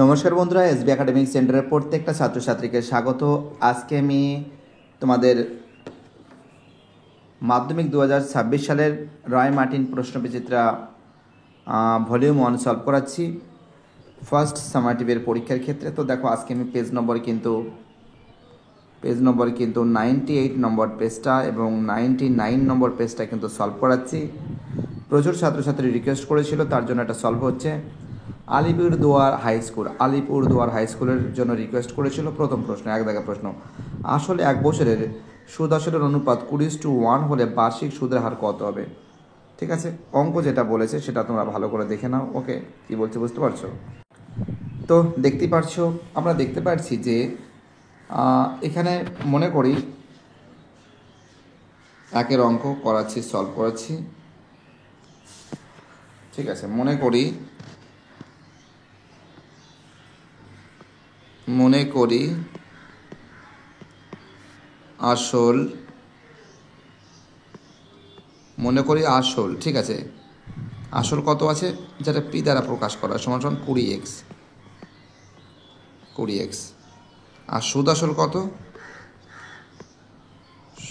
নমস্কার বন্ধুরা, SB academic সেন্টারের প্রত্যেকটা ছাত্রছাত্রীকে স্বাগত। আজকে আমি তোমাদের মাধ্যমিক 2026 সালের রয় মার্টিন প্রশ্নবিচিত্রা ভলিউম 1 সলভ করাচ্ছি ফার্স্ট সামারটিভের পরীক্ষার ক্ষেত্রে। তো দেখো, আজকে আমি পেজ নম্বর কিন্তু 98 নম্বর পেজটা এবং 99 নম্বর পেজটা কিন্তু সলভ করাচ্ছি। প্রচুর ছাত্রছাত্রী রিকোয়েস্ট করেছিল, তার জন্য এটা সলভ হচ্ছে। আলিপুরদুয়ার হাই স্কুলের জন্য রিকোয়েস্ট করেছিল। প্রথম প্রশ্ন, এক দাগের প্রশ্ন, আসলে এক বছরের সুদ আসলের অনুপাত 20:1 হলে বার্ষিক সুদের হার কত হবে? ঠিক আছে, অঙ্ক যেটা বলেছে সেটা তোমরা ভালো করে দেখে নাও। ওকে, কি বলছে বুঝতে পারছো? তো দেখতে পারছো, আমরা দেখতে পাচ্ছি যে এখানে মনে করি একের অঙ্ক করাচ্ছি, সলভ করাচ্ছি। ঠিক আছে, মনে করি আসল, ঠিক আছে, আসল কত আছে যেটা পি দ্বারা প্রকাশ করা সমান 20x, আর সুদ আসল কত?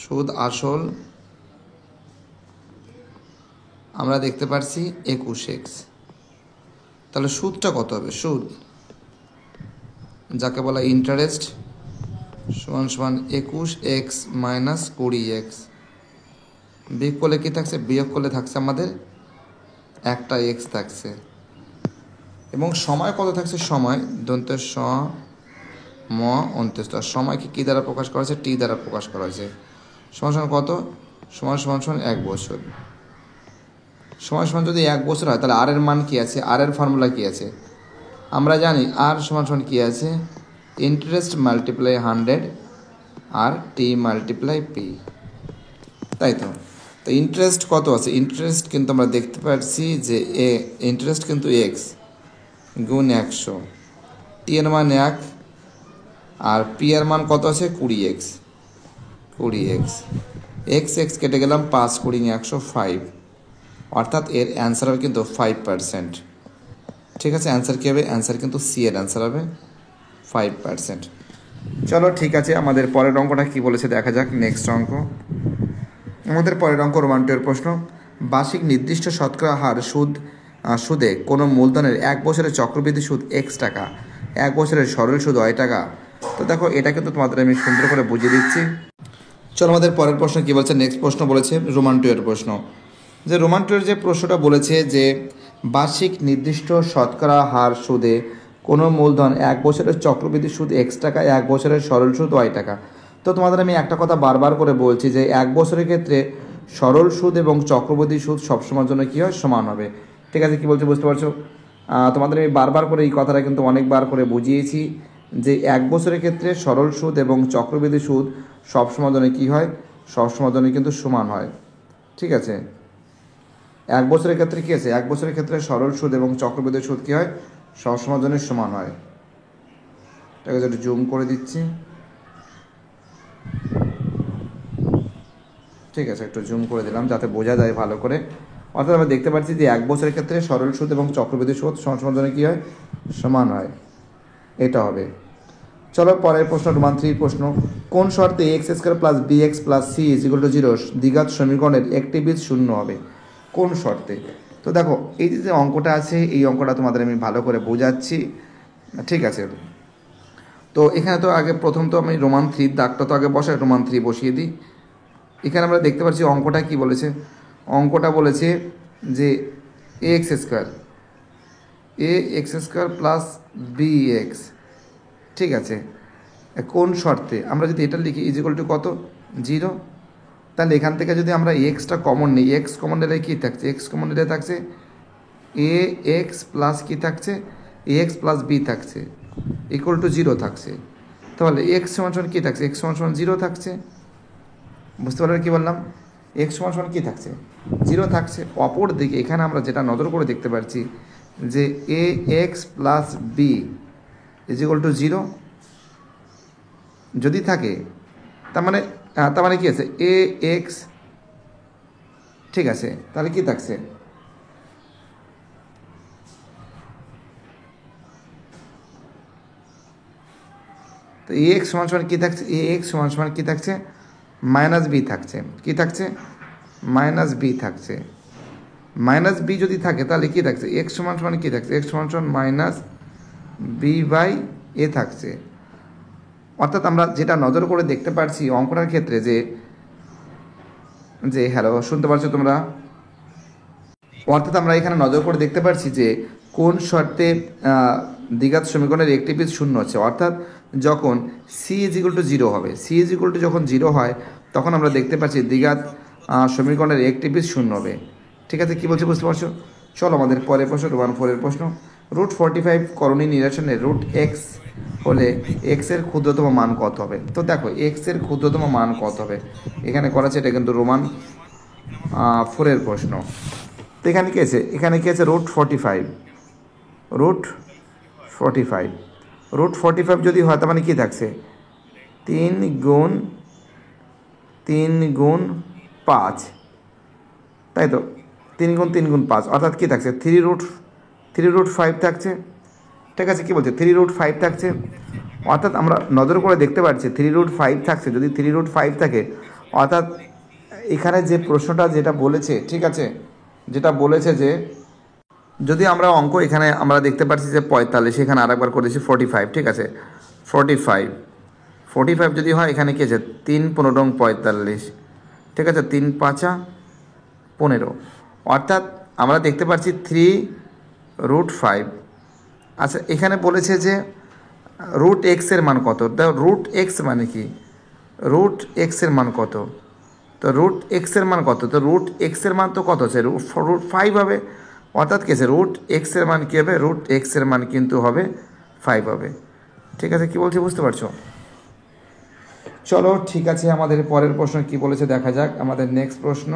সুদ আসল আমরা দেখতে পাচ্ছি 21x। তাহলে সুদটা কত হবে? সুদ যাকে বলা ইন্টারেস্ট সমান 21x মাইনাস 20x। বিয়োগ করলে কী থাকছে? বিয়োগ করলে থাকছে আমাদের একটা এক্স থাকছে। এবং সময় কত থাকছে? সময় দন্তের ম অন্ত্যেষ্ট। সময়কে কী দ্বারা প্রকাশ করা হয়েছে? টি দ্বারা প্রকাশ করা হয়েছে। সমান কত? সমান 1 বছর। সমান যদি 1 বছর হয় তাহলে আর এর মান কী আছে? আর এর ফর্মুলা কী আছে? আমরা জানি আর সমান কী আছে? ইন্টারেস্ট মাল্টিপ্লাই 100 আর টি মাল্টিপ্লাই পি, তাই তো। তো ইন্টারেস্ট কত আছে? ইন্টারেস্ট কিন্তু আমরা দেখতে পাচ্ছি যে ইন্টারেস্ট কিন্তু এক্স গুণ 100, টি এর মান 1 আর পি এর মান কত আছে? 20x। এক্স কেটে গেলাম, 5 20 100 5, অর্থাৎ এর অ্যান্সার হবে কিন্তু 5%। ঠিক আছে, অ্যান্সার কী হবে? অ্যান্সার কিন্তু সি এর অ্যান্সার হবে 5%। চলো ঠিক আছে, আমাদের পরের অঙ্কটা কী বলেছে দেখা যাক। নেক্সট অঙ্ক, আমাদের পরের অঙ্ক রোমান 2 এর প্রশ্ন। বার্ষিক নির্দিষ্ট শতকরা হার সুদে কোনো মূলধনের 1 বছরের চক্রবৃদ্ধি সুদ x টাকা, 1 বছরের সরল সুদ y টাকা। তো দেখো, এটা কিন্তু তোমাদের আমি সুন্দর করে বুঝিয়ে দিচ্ছি। চলো আমাদের পরের প্রশ্ন কী বলছে। নেক্সট প্রশ্ন বলেছে রোমান 2 এর প্রশ্ন, যে রোমান 2 এর যে প্রশ্নটা বলেছে যে বার্ষিক নির্দিষ্ট শতকরা হার সুদে কোনো মূলধন 1 বছরের চক্রবৃদ্ধি সুদ x টাকা, 1 বছরের সরল সুদ y টাকা। তো তোমাদের আমি একটা কথা বারবার করে বলছি যে 1 বছরের ক্ষেত্রে সরল সুদ এবং চক্রবৃদ্ধি সুদ সবসময়ের জন্য কী হয়? সমান হবে। ঠিক আছে, কী বলছে বুঝতে পারছো? তোমাদের আমি বারবার করে এই কথাটা কিন্তু অনেকবার করে বুঝিয়েছি যে 1 বছরের ক্ষেত্রে সরল সুদ এবং চক্রবৃদ্ধি সুদ সবসময়ের জন্য কী হয়? সবসময়ের জন্য কিন্তু সমান হয়। ঠিক আছে, 1 বছরের ক্ষেত্রে কী আছে? 1 বছরের ক্ষেত্রে সরল সুদ এবং চক্রবৃদ্ধি সুদ কী হয়? সবসময়ের জন্য সমান হয়। ঠিক আছে, একটু জুম করে দিচ্ছি। ঠিক আছে, একটু জুম করে দিলাম যাতে বোঝা যায় ভালো করে। অর্থাৎ আমরা দেখতে পাচ্ছি যে 1 বছরের ক্ষেত্রে সরল সুদ এবং চক্রবৃদ্ধি সুদ সবসময়ের জন্য কী হয়? সমান হয়। এটা হবে। চলো পরের প্রশ্ন, রোমান 3 প্রশ্ন। কোন শর্তে x² plus bx plus c = 0 দ্বিঘাত সমীকরণের একটি বীজ শূন্য হবে? কোন শর্তে? তো দেখো, এই যে অঙ্কটা আছে, এই অঙ্কটা তোমাদের আমি ভালো করে বোঝাচ্ছি। ঠিক আছে, তো এখানে তো আগে প্রথম তো আমি রোমান 3 দাগটা তো আগে বসাই, রোমান 3 বসিয়ে দিই। এখানে আমরা দেখতে পাচ্ছি অঙ্কটা কি বলেছে। অঙ্কটা বলেছে যে ax² প্লাস bx। ঠিক আছে, কোন শর্তে? আমরা যদি এটা লিখি = কত? 0। তাহলে এখান থেকে যদি আমরা এক্সটা কমন নিই, এক্স কমন নিলে কী থাকছে? এক্স কমন নিলে থাকছে ax প্লাস কী থাকছে? ax প্লাস b থাকছে = 0 থাকছে। তাহলে এক্স সমান কী থাকছে? এক্স সমান 0 থাকছে। বুঝতে পারলে কী বললাম? এক্স সমান কী থাকছে? 0 থাকছে। অপর দিকে এখানে আমরা যেটা নজর করে দেখতে পাচ্ছি যে ax প্লাস b = 0 যদি থাকে, তার মানে কী আছে? ax, ঠিক আছে, তাহলে কী থাকছে? তো এ এক্স সমান সমান কী থাকছে, এ এক্স সমান সমান কী থাকছে, মাইনাস বি থাকছে। কী থাকছে, মাইনাস বি থাকছে। মাইনাস বি যদি থাকে তাহলে কী থাকছে, এক্স সমান সমান কী থাকছে, এক্স সমান সমান মাইনাস বি বাই এ থাকছে। অর্থাৎ আমরা যেটা নজর করে দেখতে পারছি অঙ্কটার ক্ষেত্রে যে যে হ্যালো শুনতে পারছো তোমরা, অর্থাৎ আমরা এখানে নজর করে দেখতে পারছি যে কোন শর্তে দ্বিঘাত সমীকরণের একটি পিস শূন্য হচ্ছে। অর্থাৎ যখন C is equal to zero হবে, সি ইজ ইকুয়াল টু যখন জিরো হয় তখন আমরা দেখতে পাচ্ছি দ্বিঘাত সমীকরণের একটি পিস শূন্য হবে। ঠিক আছে, কী বলছে বুঝতে পারছো? চলো আমাদের পরের প্রশ্ন, 1/4 প্রশ্ন। √45 করণীয় নিরসনের √x হলে এক্সের ক্ষুদ্রতম মান কত হবে? তো দেখো এক্সের ক্ষুদ্রতম মান কত হবে এখানে করা আছে, এটা কিন্তু রোমান 4 প্রশ্ন। তো এখানে কী আছে, এখানে কী আছে, √45, √45 যদি হয় তার মানে কী থাকছে, 3 গুণ 5, তাই তো 3 গুণ 5 অর্থাৎ কী থাকছে, 3√5 থাকছে। ঠিক আছে, কী বলছে, 3√5 থাকছে। অর্থাৎ আমরা নজর করে দেখতে পাচ্ছি 3√5 থাকছে। যদি 3√5 থাকে অর্থাৎ এখানে যে প্রশ্নটা যেটা বলেছে, ঠিক আছে, যেটা বলেছে যে যদি আমরা অঙ্ক এখানে আমরা দেখতে পাচ্ছি যে 45, এখানে আরেকবার করেছি 45, ঠিক আছে, 45 যদি হয় এখানে কী আছে, 3 15 45, ঠিক আছে, 3 5 15। অর্থাৎ আমরা দেখতে পাচ্ছি 3√5। আচ্ছা এখানে বলেছে যে √x এর মান কত? √x মানে কি, √x এর মান কত? তো √x এর মান কত? তো √x এর মান তো কত আছে, √5 হবে। অর্থাৎ কী আছে, √x এর মান কী হবে, √x এর মান কিন্তু হবে 5 হবে। ঠিক আছে, কী বলছে বুঝতে পারছো? চলো ঠিক আছে, আমাদের পরের প্রশ্ন কি বলেছে দেখা যাক। আমাদের নেক্সট প্রশ্ন,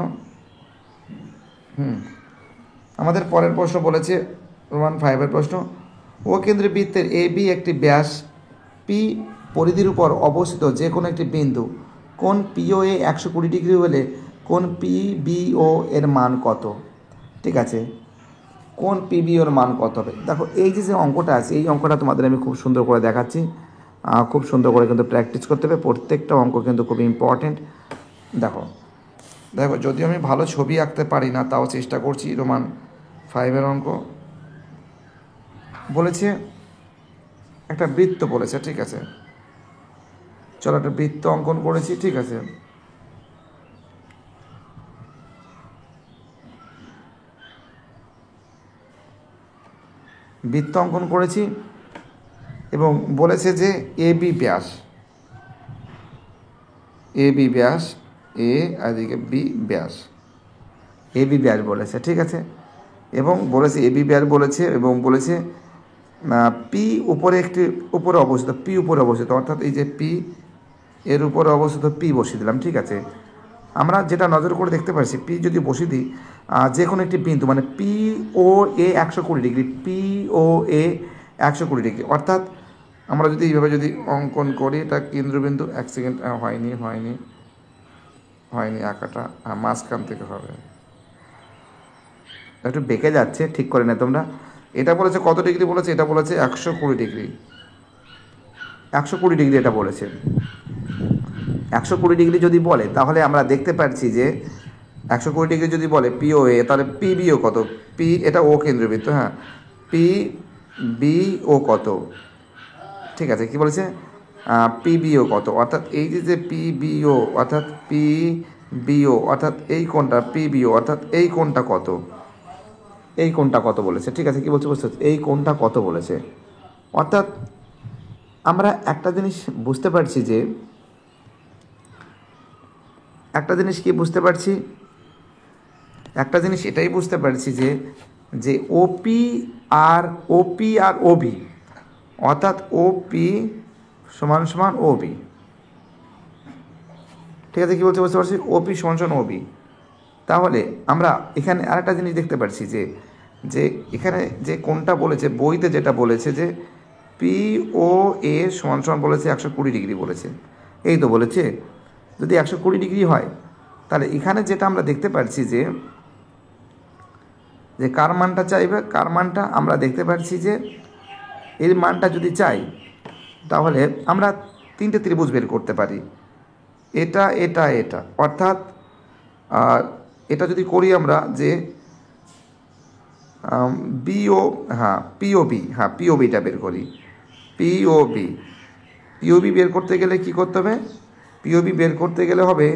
আমাদের পরের প্রশ্ন বলেছে রোমান 5 প্রশ্ন। ও কেন্দ্রীয় বৃত্তের এ বি একটি ব্যাস পি পরিধির উপর অবস্থিত যে কোনো একটি বিন্দু কোণ পিও এ 120 ডিগ্রি হলে কোণ পিবিও এর মান কত? ঠিক আছে, কোণ পিবিও এর মান কত হবে? দেখো এই যে অঙ্কটা আছে, এই অঙ্কটা তোমাদের আমি খুব সুন্দর করে দেখাচ্ছি। খুব সুন্দর করে কিন্তু প্র্যাকটিস করতে হবে, প্রত্যেকটা অঙ্ক কিন্তু খুব ইম্পর্টেন্ট। দেখো দেখো যদিও আমি ভালো ছবি আঁকতে পারি না তাও চেষ্টা করছি। রোমান 5 অঙ্ক বলেছে, একটা বৃত্ত বলেছে, ঠিক আছে, চলো একটা বৃত্ত অঙ্কন করেছি, ঠিক আছে। বৃত্ত অঙ্কন করেছি এবং বলেছে যে এ বি ব্যাস, এ আর এদিকে বি ব্যাস, এ বি ব্যাস বলেছে, ঠিক আছে। এবং বলেছে এ বি ব্যাস বলেছে এবং বলেছে পি উপরে অবস্থিত, পি উপরে অবস্থিত, অর্থাৎ এই যে পি এর উপরে অবস্থিত পি বসিয়ে দিলাম, ঠিক আছে। আমরা যেটা নজর করে দেখতে পাচ্ছি পি যদি বসিয়ে দিই যে কোনো একটি বিন্দু মানে পি ও এ 120 ডিগ্রি, পি ও এ 120 ডিগ্রি, অর্থাৎ আমরা যদি এইভাবে যদি অঙ্কন করি, এটা কেন্দ্রবিন্দু, 1 সেকেন্ড, হয়নি আঁকাটা, মাঝখান থেকে হবে, একটু বেঁকে যাচ্ছে, ঠিক করে না তোমরা। এটা বলেছে কত ডিগ্রি বলেছে, এটা বলেছে 120 ডিগ্রি, 120 ডিগ্রি এটা বলেছে। 120 ডিগ্রি যদি বলে তাহলে আমরা দেখতে পাচ্ছি যে 120 ডিগ্রি যদি বলে পিও এ, তাহলে পিবিও কত, পি এটা ও কেন্দ্রবৃত্ত, হ্যাঁ, পি বি ও কত, ঠিক আছে, কি বলেছে, পিবিও কত, অর্থাৎ এই যে পিবিও অর্থাৎ পিবিও অর্থাৎ এই কোণটা পিবিও অর্থাৎ এই কোণটা কত, এই কোণটা কত বলেছে, ঠিক আছে, কি বলছে বুঝতে পারছি, এই কোণটা কত বলেছে। অর্থাৎ আমরা একটা জিনিস বুঝতে পারছি যে একটা জিনিস কি বুঝতে পারছি, একটা জিনিস এটাই বুঝতে পারছি যে ওপি আর ওবি অর্থাৎ ওপি সমান সমান ওবি, ঠিক আছে, কী বলতে বুঝতে পারছি, ওপি সমান সমান ওবি। তাহলে আমরা এখানে আরেকটা জিনিস দেখতে পাচ্ছি যে এখানে যে কোনটা বলেছে বইতে, যেটা বলেছে যে পি ও এ সমান সমান বলেছে 120 ডিগ্রি বলেছে, এই তো বলেছে। যদি 120 ডিগ্রি হয় তাহলে এখানে যেটা আমরা দেখতে পাচ্ছি যে কার মানটা চাইবে, কার মানটা আমরা দেখতে পাচ্ছি যে এর মানটা যদি চাই তাহলে আমরা তিনটে ত্রিভুজ বের করতে পারি, এটা এটা এটা, অর্থাৎ এটা যদি করি আমরা যে বিও, হ্যাঁ পিওবি, হ্যাঁ পিওবিটা বের করি, পিওবি। পিওবি বের করতে গেলে কি করতে হবে? পিওবি বের করতে গেলে হবে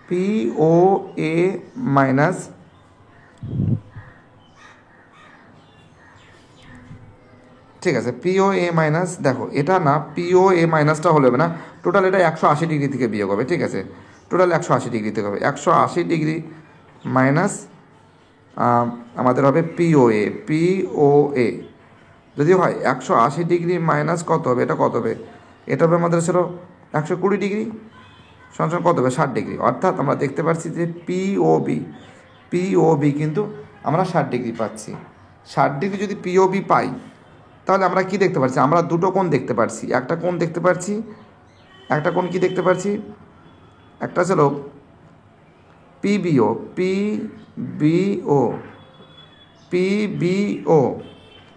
পিও এ মাইনাস, ঠিক আছে, পিও এ মাইনাস, দেখো এটা না পিও এ মাইনাসটা হলে হবে না, টোটাল এটা 180 ডিগ্রি থেকে বিয়োগ হবে, ঠিক আছে, টোটাল 180 ডিগ্রি থেকে হবে, 180 ডিগ্রি মাইনাস আমাদের হবে পিও এ যদি হয় 180 ডিগ্রি মাইনাস কত হবে, এটা কত হবে, এটা হবে আমাদের ছিল 120 ডিগ্রি, সমান কত হবে 60 ডিগ্রি, অর্থাৎ আমরা দেখতে পাচ্ছি যে পিওবি কিন্তু আমরা 60 ডিগ্রি পাচ্ছি। 60 ডিগ্রি যদি পিওবি পাই তাহলে আমরা কি দেখতে পাচ্ছি, আমরা দুটো কোণ দেখতে পাচ্ছি, একটা কোণ দেখতে পাচ্ছি, একটা কোণ কি দেখতে পাচ্ছি, একটা ছিল পিবিও,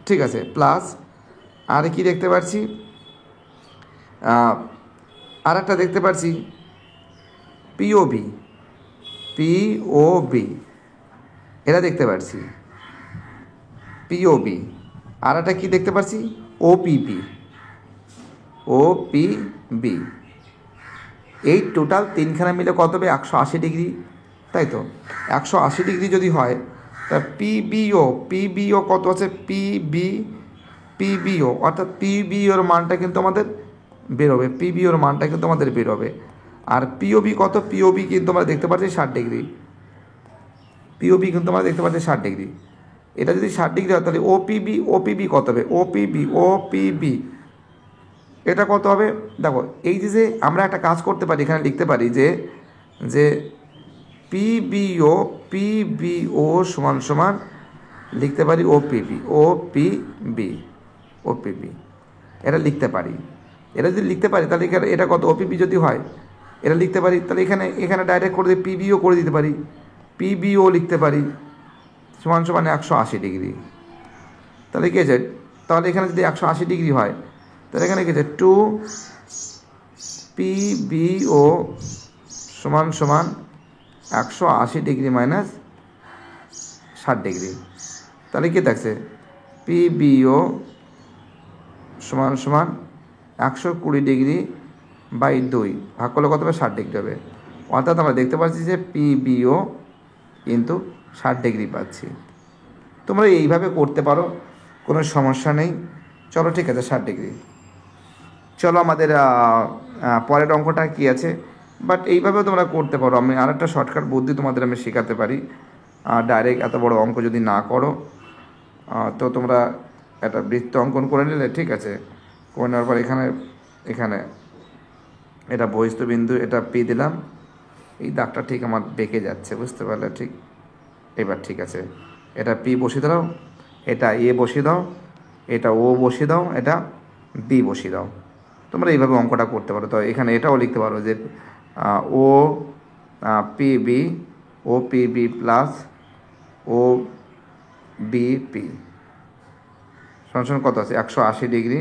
ঠিক আছে, প্লাস আর কি দেখতে পাচ্ছি, আর একটা দেখতে পাচ্ছি পিওবি, এটা দেখতে পাচ্ছি পিওবি, আর একটা কি দেখতে পাচ্ছি ওপিবি, এই টোটাল তিনখানা মিলে কত হবে 180 ডিগ্রি, তাই তো 180 ডিগ্রি যদি হয় তা পিবিও কত আছে, পিবিও অর্থাৎ পিবিওর মানটা কিন্তু আমাদের বেরোবে, আর পিওবি কত, পিওবি কিন্তু আমরা দেখতে পাচ্ছি 60 ডিগ্রি, এটা যদি 60 ডিগ্রি হয় তাহলে ওপিবি কত হবে, ওপিবি এটা কত হবে, দেখো এই যে আমরা একটা কাজ করতে পারি, এখানে লিখতে পারি যে পিবিও সমান সমান লিখতে পারি ওপিবি, এটা লিখতে পারি, এটা যদি লিখতে পারি তাহলে এটা কত ওপিবি যদি হয় এটা লিখতে পারি, তাহলে এখানে ডাইরেক্ট করে দিয়ে পিবিও করে দিতে পারি, পিবিও লিখতে পারি সমান সমান 180 ডিগ্রি, তাহলে কি আছে, তাহলে এখানে যদি 180 ডিগ্রি হয় তাহলে এখানে কি আছে 2 পিবিও সমান সমান 180 ডিগ্রি মাইনাস 60 ডিগ্রি, তাহলে কি থাকছে পিবিও সমান সমান 120 ডিগ্রি বাই 2 ভাগ করলে কত হবে 60 ডিগ্রি হবে, অর্থাৎ আমরা দেখতে পাচ্ছি যে পিবিও কিন্তু 60 ডিগ্রি পাচ্ছি। তোমরা এইভাবে করতে পারো, কোনো সমস্যা নেই। চলো ঠিক আছে 60 ডিগ্রি। চলো আমাদের পরের অঙ্কটা কি আছে, বাট এইভাবেও তোমরা করতে পারো, আমি আরেকটা শর্টকাট বুদ্ধি তোমাদের আমি শেখাতে পারি, ডাইরেক্ট এত বড় অঙ্ক যদি না করো তো তোমরা একটা বৃত্ত অঙ্কন করে নিলে, ঠিক আছে, করে নেওয়ার পর এখানে এটা বহিস্থ বিন্দু, এটা পি দিলাম, এই দাগটা ঠিক আমার বেঁকে যাচ্ছে, বুঝতে পারলে, ঠিক এবার ঠিক আছে, এটা পি বসিয়ে দাও, এটা এ বসিয়ে দাও, এটা ও বসিয়ে দাও, এটা বি বসিয়ে দাও, তোমরা এইভাবে অঙ্কটা করতে পারো। তো এখানে এটাও লিখতে পারো যে ও পিবি প্লাস ও বিপি সমান কত আছে 180 ডিগ্রি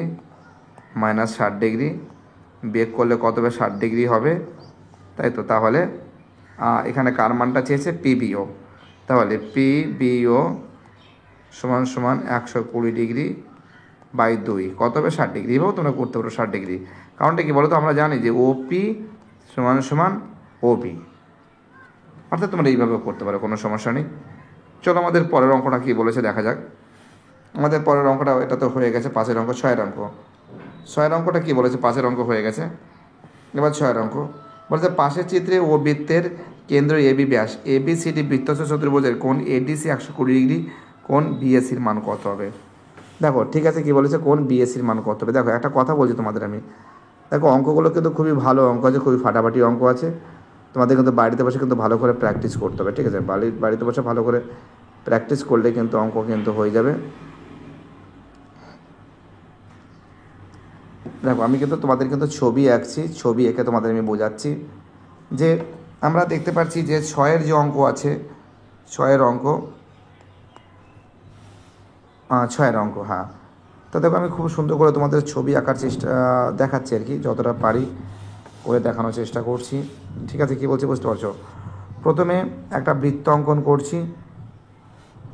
মাইনাস 60 ডিগ্রি, বিয়োগ করলে কত হবে 60 ডিগ্রি হবে, তাই তো। তাহলে এখানে কার মানটা চেয়েছে পিবিও, তাহলে পিবিও সমান সমান 120 ডিগ্রি বাই 2 কত হবে 60 ডিগ্রি, এভাবেও তোমরা করতে পারো 60 ডিগ্রি। কারণটা কি বলো তো, আমরা জানি যে ওপি সমান সমান ওবি, অর্থাৎ তোমরা এইভাবেও করতে পারো, কোনো সমস্যা নেই। চলো আমাদের পরের অঙ্কটা কী বলেছে দেখা যাক। আমাদের পরের অঙ্কটা এটা তো হয়ে গেছে, 5 অঙ্ক, 6 অঙ্ক। 6 অঙ্কটা কী বলেছে, 5 অঙ্ক হয়ে গেছে, এবার 6 অঙ্ক বলছে পাশের চিত্রে ও বৃত্তের কেন্দ্র এবি ব্যাস এবিসিডি বৃত্তস্থ চতুর্ভুজের কোণ এডিসি 120 ডিগ্রি, কোণ বিএসির মান কত হবে। দেখো ঠিক আছে, কি বলেছে কোণ বিএসির মান কত হবে। দেখো একটা কথা বলছি তোমাদের আমি, দেখো অঙ্কগুলো কিন্তু খুবই ভালো অঙ্ক আছে, খুবই ফাটাফাটি অঙ্ক আছে, তোমাদের কিন্তু বাড়িতে বসে কিন্তু ভালো করে প্র্যাকটিস করতে হবে, ঠিক আছে, বাড়িতে বসে ভালো করে প্র্যাকটিস করলে কিন্তু অঙ্ক কিন্তু হয়ে যাবে। দেখো আমি কিন্তু তোমাদের কিন্তু ছবি আঁকছি, ছবি এঁকে তোমাদের আমি বোঝাচ্ছি যে আমরা দেখতে পাচ্ছি যে 6 যে অঙ্ক আছে, 6 অঙ্ক, 6 অঙ্ক, হ্যাঁ তো দেখো আমি খুব সুন্দর করে তোমাদের ছবি আঁকার চেষ্টা দেখাচ্ছি আর কি, যতটা পারি করে দেখানোর চেষ্টা করছি। ঠিক আছে, কী বলছি বুঝতে পারছো? প্রথমে একটা বৃত্ত অঙ্কন করছি,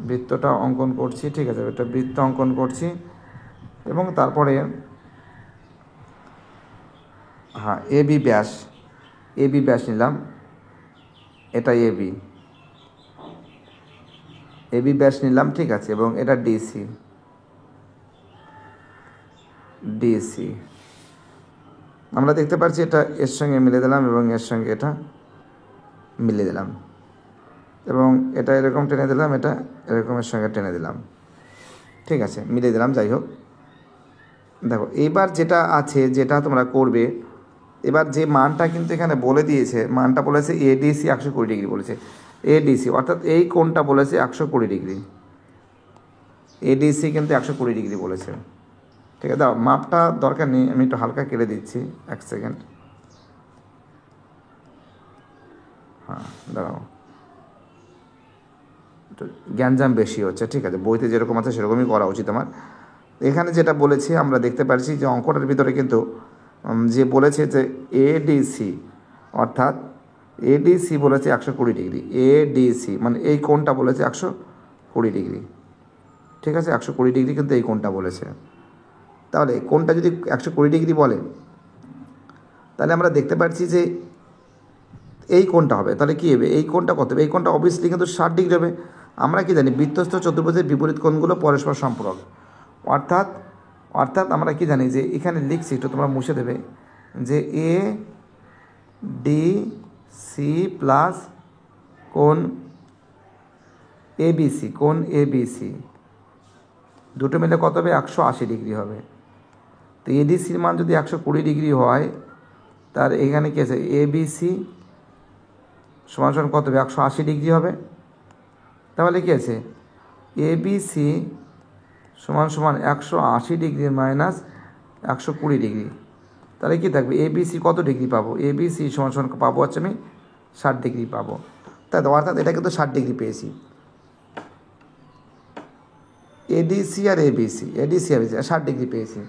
বৃত্তটা অঙ্কন করছি, ঠিক আছে, একটা বৃত্ত অঙ্কন করছি এবং তারপরে হ্যাঁ এবি ব্যাস নিলাম, এটা এবি ব্যাস নিলাম, ঠিক আছে, এবং এটা ডিসি আমরা দেখতে পাচ্ছি, এটা এর সঙ্গে মিলে দিলাম এবং এর সঙ্গে এটা মিলিয়ে দিলাম এবং এটা এরকম টেনে দিলাম, এটা এরকমের সঙ্গে টেনে দিলাম, ঠিক আছে, মিলিয়ে দিলাম। যাই হোক, দেখো এইবার যেটা আছে, যেটা তোমরা করবে, এবার যে মানটা কিন্তু এখানে বলে দিয়েছে, মানটা বলেছে এডিসি 120 ডিগ্রি বলেছে, এডিসি অর্থাৎ এই কোণটা বলেছে 120 ডিগ্রি, এডিসি কিন্তু 120 ডিগ্রি বলেছে। ঠিক আছে, দাও মাপটা দরকার নেই, আমি একটু হালকা কেটে দিচ্ছি, 1 সেকেন্ড। হ্যাঁ দাঁড়াও, একটু গ্যাঞ্জাম বেশি হচ্ছে, ঠিক আছে, বইতে যেরকম আছে সেরকমই করা উচিত আমার। এখানে যেটা বলেছি আমরা দেখতে পাচ্ছি যে অঙ্কটার ভিতরে কিন্তু যে বলেছে যে এডিসি অর্থাৎ এডিসি বলেছে 120 ডিগ্রি, এডিসি মানে এই কোণটা বলেছে 120 ডিগ্রি, ঠিক আছে, 120 ডিগ্রি কিন্তু এই কোণটা বলেছে। তাহলে কোণটা যদি 120 ডিগ্রি বলে, তাহলে আমরা দেখতে পাচ্ছি যে এই কোণটা হবে, তাহলে কী হবে, এই কোণটা কত হবে, এই কোণটা অবভিয়াসলি কিন্তু 60 ডিগ্রি হবে। আমরা কি জানি বৃত্তস্থ চতুর্ভুজের বিপরীত কোণগুলো পরস্পর সম্পূরক, অর্থাৎ অর্থাৎ আমরা কি জানি যে এখানে লিখছি, একটু তোমরা মুছে দেবে, যে এ ডি সি প্লাস কোণ এবিসি দুটো মিলে কত হবে, 180 ডিগ্রি হবে। তো এডিসির মান যদি 120 ডিগ্রি হয়, তার এখানে কী আছে, এবিসি সমান সমান কত হবে, 180 ডিগ্রি হবে। তাহলে কী আছে, এবিসি সমান সমান 180 ডিগ্রি মাইনাস 120 ডিগ্রি, তাহলে কী থাকবে, এবিসি কত ডিগ্রি পাবো, এবিসি সমান সমান পাবো হচ্ছে আমি 60 ডিগ্রি পাবো। তাই তো, অর্থাৎ এটা কিন্তু 60 ডিগ্রি পেয়েছি। এডিসি আর এবিসি 60 ডিগ্রি পেয়েছি।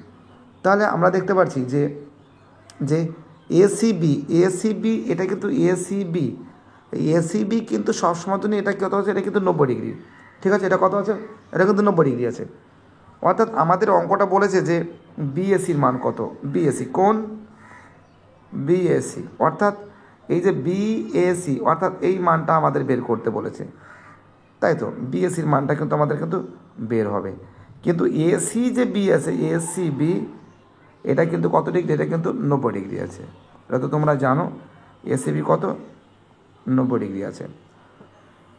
তাহলে আমরা দেখতে পাচ্ছি যে যে এসিবি এটা কিন্তু এসিবি কিন্তু সবসময় তো এটা কত আছে, এটা কিন্তু 90 ডিগ্রি, ঠিক আছে, এটা কত আছে, এটা কিন্তু 90 ডিগ্রি আছে। অর্থাৎ আমাদের অঙ্কটা বলেছে যে বিএসির মান কত, বিএসি কোণ বিএসি অর্থাৎ এই যে বিএসি অর্থাৎ এই মানটা আমাদের বের করতে বলেছে, তাই তো, বিএসির মানটা কিন্তু আমাদের কিন্তু বের হবে। কিন্তু এসি যে বি আছে, এসিবি এটা কিন্তু কত ডিগ্রি, এটা কিন্তু 90 ডিগ্রি আছে, এটা তো তোমরা জানো, এসিবি কত 90 ডিগ্রি আছে,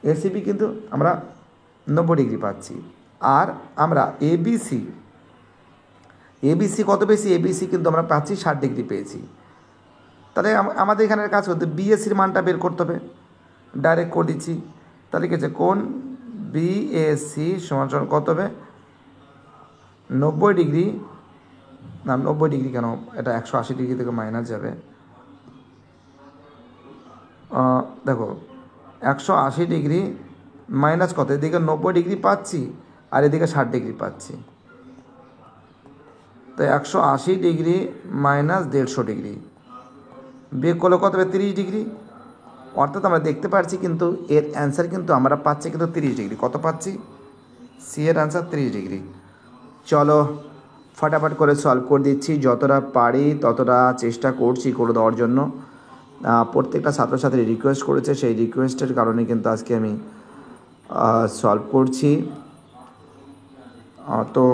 এসিবি কিন্তু আমরা 90 ডিগ্রি পাচ্ছি। আর আমরা এবিসি কত পেয়েছি, এবিসি কিন্তু আমরা পাচ্ছি 60 ডিগ্রি পেয়েছি। তাহলে আমাদের এখানের কাজ করতে বিএসির মানটা বের করতে হবে, ডাইরেক্ট করে দিচ্ছি। তাহলে কি আছে, কোণ বিএসি সমান সমান কত হবে, 90 ডিগ্রি, না 90 ডিগ্রি কেন, এটা 180 ডিগ্রি থেকে মাইনাস যাবে, দেখো 180 ডিগ্রি মাইনাস কত, এদিকে 90 ডিগ্রি পাচ্ছি আর এদিকে 60 ডিগ্রি পাচ্ছি, তো 180 ডিগ্রি মাইনাস 150 ডিগ্রি বিয়োগ করলে কত হবে, 30 ডিগ্রি। অর্থাৎ আমরা দেখতে পাচ্ছি কিন্তু এর অ্যান্সার কিন্তু আমরা পাচ্ছি কিন্তু 30 ডিগ্রি, কত পাচ্ছি, সি এর অ্যান্সার 30 ডিগ্রি। চলো ফটাফট করে সলভ করে দিচ্ছি, যতটা পারি ততটা চেষ্টা করছি করে দেওয়ার জন্য। প্রত্যেকটা ছাত্রছাত্রী রিকোয়েস্ট করেছে, সেই রিকোয়েস্টের কারণে কিন্তু আজকে আমি সলভ করছি। তো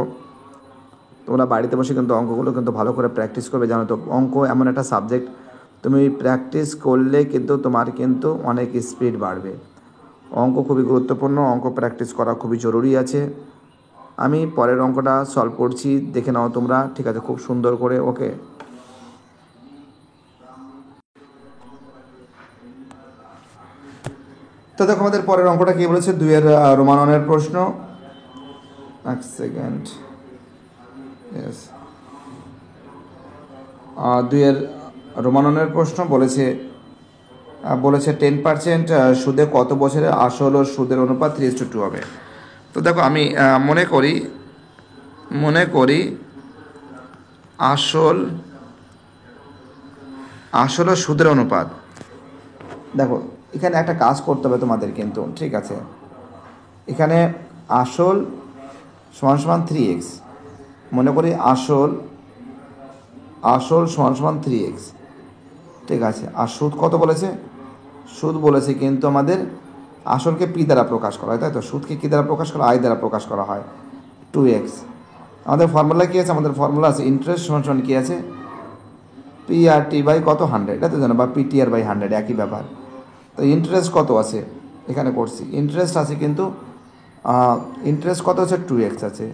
তোমরা বাড়িতে বসে কিন্তু অঙ্কগুলো কিন্তু ভালো করে প্র্যাকটিস করবে, জানো তো অঙ্ক এমন একটা সাবজেক্ট, তুমি প্র্যাকটিস করলে কিন্তু তোমার কিন্তু অনেক স্পিড বাড়বে। অঙ্ক খুবই গুরুত্বপূর্ণ, অঙ্ক প্র্যাকটিস করা খুবই জরুরি আছে। আমি পরের অঙ্কটা সলভ করছি, দেখে নাও তোমরা, ঠিক আছে, খুব সুন্দর করে, ওকে। তো দেখো আমাদের পরের অঙ্কটা কী বলেছে, 2-এর রোমাননের প্রশ্ন, 1 সেকেন্ড, ইয়েস, 2-এর রোমাননের প্রশ্ন বলেছে 10% সুদে কত বছরে আসল ও সুদের অনুপাত 3:2 হবে। তো দেখো আমি মনে করি মনে করি আসল ও সুদের অনুপাত। দেখো এখানে একটা কাজ করতে হবে তোমাদের কিন্তু, ঠিক আছে। এখানে আসল সমান সমান 3x, মনে করি আসল সমান সমান 3x, ঠিক আছে। আর সুদ কত বলেছে? সুদ বলেছে কিন্তু আমাদের আসলকে পি দ্বারা প্রকাশ করা হয়, তাই তো। সুদকে কী দ্বারা প্রকাশ করা হয়? আই দ্বারা প্রকাশ করা হয়, 2x। আমাদের ফর্মুলা কী আছে? আমাদের ফর্মুলা আছে ইন্টারেস্ট সমান সমান কী আছে? পি আর টি বাই কত? 100, এটা তো জানো, বা পি টি আর বাই 100, একই ব্যাপার। তো ইন্টারেস্ট কত আছে এখানে করছি? ইন্টারেস্ট আছে কিন্তু ইন্টারেস্ট কত আছে? 2x আছে।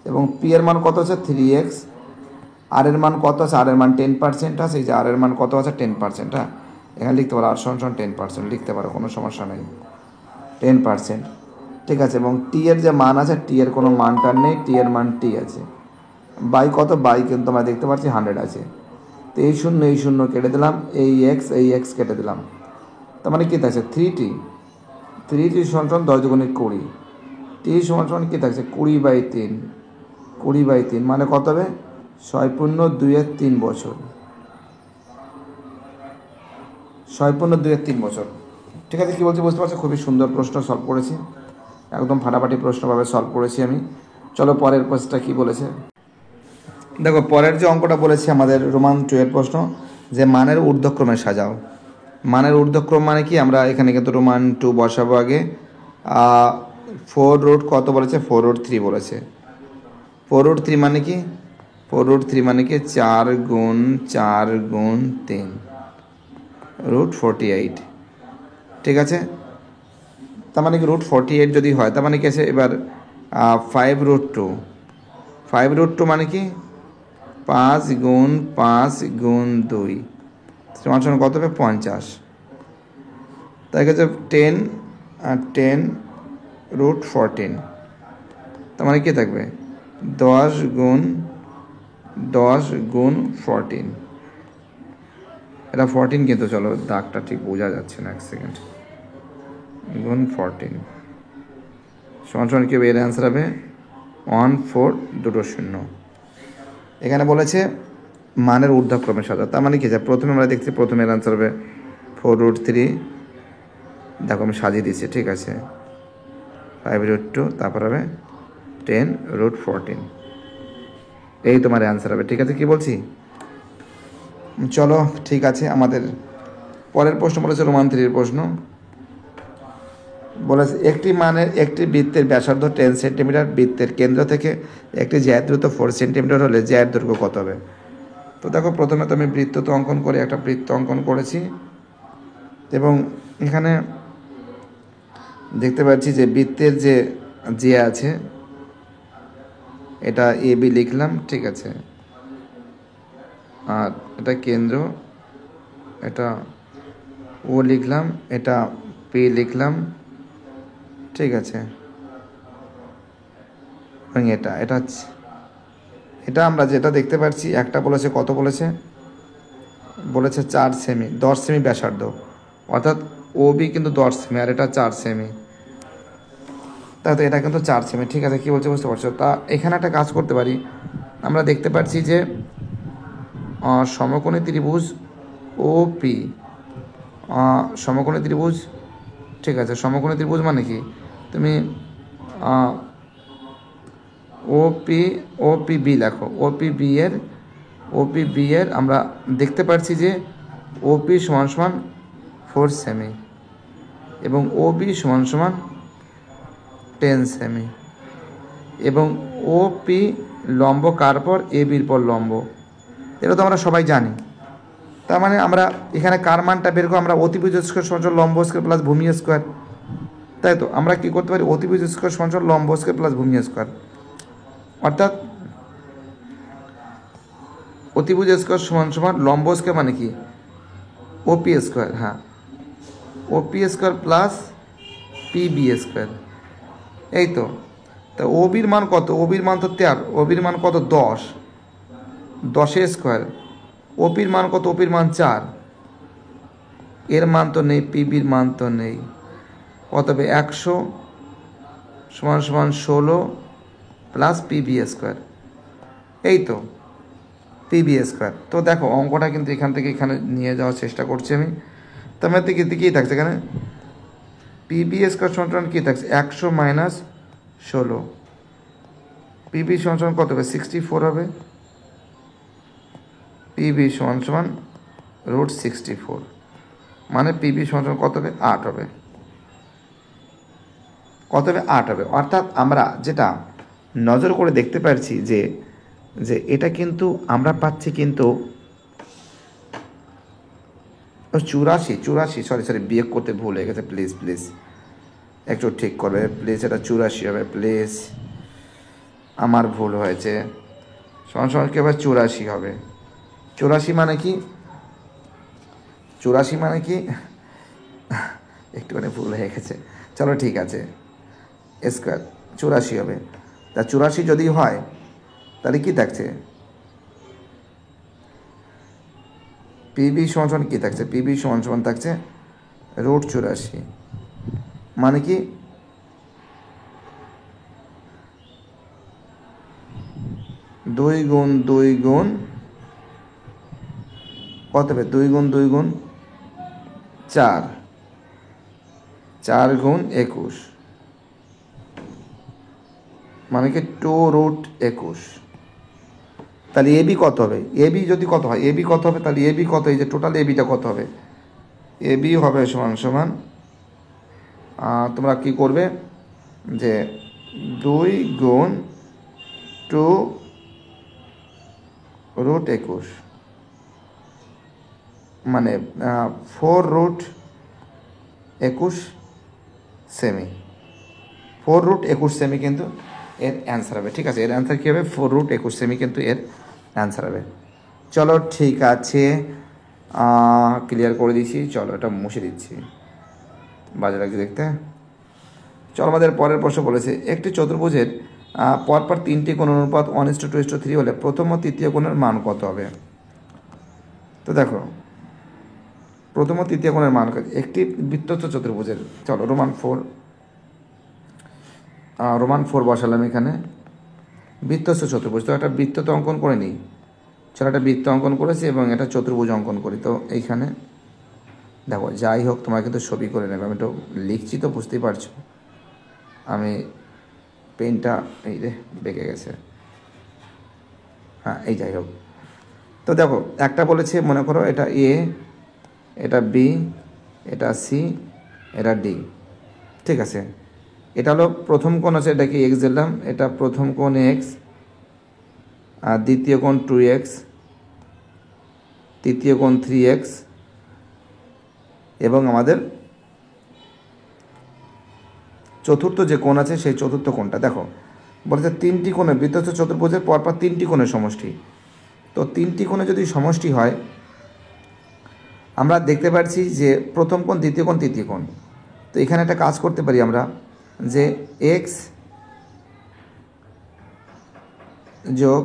এবং পি এর মান কত আছে? 3x। আর এর মান কত আছে? আর এর মান 10% আছে। এই যে আর এর মান কত আছে? 10%। হ্যাঁ, এখানে লিখতে পারো আর সমান সমান 10% লিখতে পারো, কোনো সমস্যা নেই, 10%, ঠিক আছে। এবং টি এর যে মান আছে, টি এর কোনো মানটা নেই, টি এর মান টি আছে। বাই কত? বাই কিন্তু আমরা দেখতে পাচ্ছি 100 আছে। তো এই শূন্য কেটে দিলাম, এই এক্স কেটে দিলাম, তার মানে কী থাকছে? 3t। 3t সমান সমান 10 দুগুণে 20। টি সমান সমান কী থাকছে? 20/3। 20/3 মানে কত হবে? 6.2 বছর। 6.2 বছর, ঠিক আছে। কী বলছি বুঝতে পারছো? খুবই সুন্দর প্রশ্ন সলভ করেছি, একদম ফাটাফাটি প্রশ্নভাবে সলভ করেছি আমি। চলো পরের প্রশ্নটা কী বলেছে দেখো। পরের যে অঙ্কটা বলেছি আমাদের রোমান 2 এর প্রশ্ন, যে মানের ঊর্ধ্বক্রমে সাজাও। মানের ঊর্ধ্বক্রম মানে কি? আমরা এখানে কিন্তু রোমান 2 বসাবো আগে। 4 কত বলেছে? 4√3 বলেছে। 4√3 মানে কি? 4√3 মানে কি? 4 গুণ 4 গুণ 3 √48, ঠিক আছে। তার মানে কি √48 যদি হয়, তার মানে কি আছে? এবার 5√2। 5√2 মানে কি? 5 গুণ 5 গুণ 2 সমান সমান কত হবে? 50। তাই গেছে 10√14, তার মানে কী থাকবে? 10 গুণ 14। এটা 14 কিন্তু, চলো দাগটা ঠিক বোঝা যাচ্ছে না, 1 সেকেন্ড। গুণ 14 সমান সমান কী হবে? এর অ্যান্সার হবে 1420। এখানে বলেছে মানের ঊর্ধ্বক্রমে সাজা, তার মানে কি? যা প্রথমে আমরা দেখছি, প্রথমে এর অ্যান্সার হবে 4√3। দেখো আমি সাজিয়ে দিচ্ছি, ঠিক আছে। 5√2, তারপর হবে 10√14, এই তোমার অ্যান্সার হবে, ঠিক আছে। কি বলছি? চলো ঠিক আছে। আমাদের পরের প্রশ্ন বলেছে রোমান 3 প্রশ্ন। বলেছে একটি বৃত্তের ব্যাসার্ধ 10 সেন্টিমিটার, বৃত্তের কেন্দ্র থেকে একটি জ্যায়ের দূরত্ব 4 সেন্টিমিটার হলে জ্যায়ের দৈর্ঘ্য কত হবে? তো দেখো প্রথমে তো আমি বৃত্ত তো অঙ্কন করে একটা বৃত্ত অঙ্কন করেছি, এবং এখানে দেখতে পাচ্ছি যে বৃত্তের যে আছে, এটা এ বি লিখলাম, ঠিক আছে। আর এটা কেন্দ্র, এটা ও লিখলাম, এটা পি লিখলাম, ঠিক আছে। এবং এটা আমরা যেটা দেখতে পাচ্ছি, একটা বলেছে কত বলেছে? বলেছে 4 সেমি, 10 সেমি ব্যাসার্ধ, অর্থাৎ ও বি কিন্তু 10 সেমি, আর এটা 4 সেমি, তাই তো এটা কিন্তু 4 সেমি, ঠিক আছে। কী বলছে বুঝতে পারছো? তা এখানে একটা কাজ করতে পারি, আমরা দেখতে পাচ্ছি যে সমকোণী ত্রিভুজ ও পি, সমকোণী ত্রিভুজ, ঠিক আছে। সমকোণী ত্রিভুজ মানে কি? তুমি ও পি বি লেখো, ও পি বি এর আমরা দেখতে পাচ্ছি যে ও পি সমান সমান 4 সেমি এবং ও বি সমান সমান 10 সেমি, এবং ও পি লম্ব কার পর? এ বির পর লম্ব, এটা তো আমরা সবাই জানি। তার মানে আমরা এখানে কার মানটা বের করবো? আমরা অতিভুজ স্কোয়ার সমান লম্ব স্কোয়ার প্লাস ভূমি স্কোয়ার, তাই তো। আমরা কী করতে পারি? অতিভুজ স্কোয়ার সমান লম্ব স্কোয়ার প্লাস ভূমি স্কোয়ার, অর্থাৎ অতিভুজ স্কোয়ার সমান সমান লম্ব স্কোয়ার মানে কি? ওপি স্কোয়ার, হ্যাঁ, ওপি স্কোয়ার প্লাস পিবি স্কোয়ার, এই তো। তা ওবির মান কত? ওবির মান তো 13, ওবির মান কত? 10, 10 স্কোয়ার। ওপির মান কত? ওপির মান 4, এর মান তো নেই, পিবির মান তো নেই, কত হবে? 100 সমান সমান 16 প্লাস পিবি স্কোয়ার, এই তো পিবি স্কোয়ার। তো দেখো অঙ্কটা কিন্তু এখান থেকে এখানে নিয়ে যাওয়ার চেষ্টা করছি আমি। তো আমার থেকে কী থাকছে এখানে, পিবি স্কোয়ার সমান কী থাকছে 100 মাইনাস 16, পিবি সমান কত হবে 64 হবে, পিবি সমান √64, মানে পিবি সমান কত হবে 8 হবে, কত হবে 8 হবে। অর্থাৎ আমরা যেটা নজর করে দেখতে পাচ্ছি যে যে এটা কিন্তু আমরা পাচ্ছি কিন্তু 84, সরি বিয়োগ করতে ভুল হয়ে গেছে, প্লিজ একটু ঠিক করবে প্লিজ, এটা 84 হবে প্লিজ, আমার ভুল হয়েছে, সমান কি হবে 84 হবে। 84 মানে কি, 84 মানে কি একটুখানি ভুল হয়ে গেছে, চলো ঠিক আছে, স্কোয়ার 84 হবে। তা 84 যদি হয় তাহলে কি থাকছে, পিবি সমান কী থাকছে, পিবি সমান থাকছে √84, মানে কি 2 গুণ 2 গুণ কত হবে, 2 গুণ 2 গুণ 4, 4 গুণ 21, মানে কি 2√21। তাহলে এবি কত হবে, এবি যদি কত হয়, এবি কত হবে, তাহলে এবি কত, এই যে টোটাল এবিটা কত হবে, এবি হবে সমান তোমরা কি করবে যে 2 গুণ 2√21, মানে 4√21 সেমি, 4√21 সেমি কিন্তু এর অ্যান্সার হবে। ঠিক আছে, এর অ্যান্সার কী হবে 4√21 সেমি কিন্তু এর অ্যান্সার হবে। চলো ঠিক আছে, ক্লিয়ার করে দিচ্ছি, চলো এটা মুছে দিচ্ছি, বাজে লাগছে দেখতে। চলো আমাদের পরের প্রশ্ন বলেছে, একটি চতুর্ভুজের পরপর 3টি কোণ অনুপাত 1:2:3 হলে প্রথম ও তৃতীয় কোণের মান কত হবে। তো দেখো প্রথম ও তৃতীয় কোণের মান একটি বৃত্তস্থ চতুর্ভুজের, চলো রোমান 4 বসালাম এখানে, বৃত্তস্থ চতুর্ভুজ, তো একটা বৃত্ত তো অঙ্কন করে নিই, চলো একটা বৃত্ত অঙ্কন করেছি এবং এটা চতুর্ভুজ অঙ্কন করি। তো এইখানে দেখো যাই হোক তোমার কিন্তু ছবি করে নেবে, আমি তো লিখছি তো বুঝতেই পারছো, আমি পেনটা এই রে বেঁকে গেছে, হ্যাঁ এই যাই হোক। তো দেখো একটা বলেছে মনে করো এটা এ, এটা বি, এটা সি, এটা ডি, ঠিক আছে। এটা হলো প্রথম কোণ আছে, এটাকে এক্স দিলাম, এটা প্রথম কোণ এক্স, আর দ্বিতীয় কোণ 2x, তৃতীয় কোণ 3x, এবং আমাদের চতুর্থ যে কোণ আছে সেই চতুর্থ কোণটা দেখো বলেছে 3টি কোণে বৃত্তস্থ চতুর্ভুজের পরপর 3টি কোণের সমষ্টি। তো 3টি কোণে যদি সমষ্টি হয় আমরা দেখতে পাচ্ছি যে প্রথম কোণ, দ্বিতীয় কোণ, তৃতীয় কোণ। তো এখানে একটা কাজ করতে পারি আমরা যে এক্স যোগ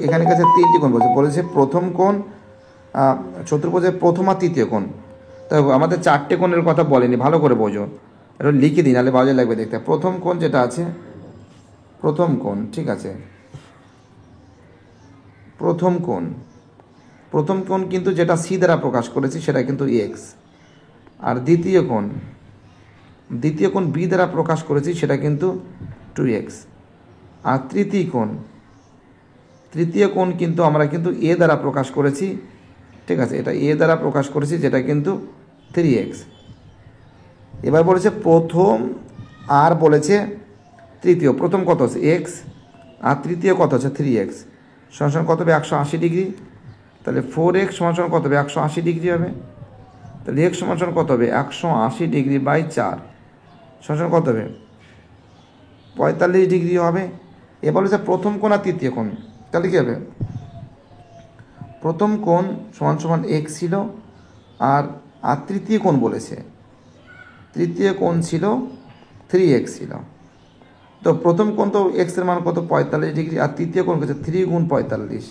এখানে কাছে 3টি কোণ বলেছে প্রথম কোণ চতুর্ভুজের প্রথম আর তৃতীয় কোণ। তো আমাদের 4টে কোণের কথা বলেনি, ভালো করে বোঝো, এটা লিখে দিই নাহলে বাজে লাগবে দেখতে। প্রথম কোণ যেটা আছে, প্রথম কোণ, ঠিক আছে, প্রথম কোণ কিন্তু যেটা সি দ্বারা প্রকাশ করেছি সেটা কিন্তু এক্স, আর দ্বিতীয় কোণ বি দ্বারা প্রকাশ করেছি সেটা কিন্তু 2x, আর তৃতীয় কোণ কিন্তু আমরা কিন্তু এ দ্বারা প্রকাশ করেছি, ঠিক আছে, এটা এ দ্বারা প্রকাশ করেছি যেটা কিন্তু 3x। এবার বলেছে প্রথম আর বলেছে তৃতীয়, প্রথম কত আছে x আর তৃতীয় কত আছে 3x, সমান কত হবে 180 ডিগ্রি। তাহলে 4x সমান কত হবে 180 ডিগ্রি হবে, তাহলে x সমান কত হবে 180 ডিগ্রি বাই 4, সমান কত হবে 45 ডিগ্রি হবে। এবার বলেছে প্রথম কোণ আর তৃতীয় কোণ, তাহলে কী হবে প্রথম কোণ সমান x ছিল, আর তৃতীয় কোণ বলেছে, তৃতীয় কোণ ছিল 3x ছিল। তো প্রথম কোণ তো এক্সের মান কত 45 ডিগ্রি, আর তৃতীয় কোণ কত 3 গুণ 45,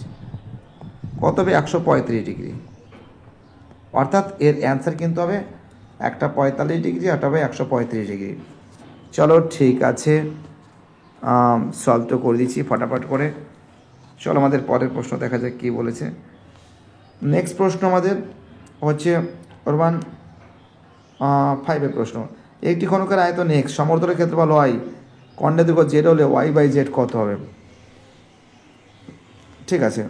কত হবে 135 ডিগ্রি। অর্থাৎ এর অ্যান্সার কিন্তু হবে একটা 45 ডিগ্রি, একটা হবে 135 ডিগ্রি। চলো ঠিক আছে, সলভ তো করে দিচ্ছি ফটাফট করে। চলো আমাদের পরের প্রশ্ন দেখা যাক কী বলেছে। নেক্সট প্রশ্ন আমাদের হচ্ছে ওয়ান 5-এর প্রশ্ন। একটি ঘনকের আয়তন এক্স, সমতলের ক্ষেত্রফল ওয়াই, খণ্ডের দৈর্ঘ্য জেড হলে ওয়াই বাই জেড কত হবে? ঠিক আছে,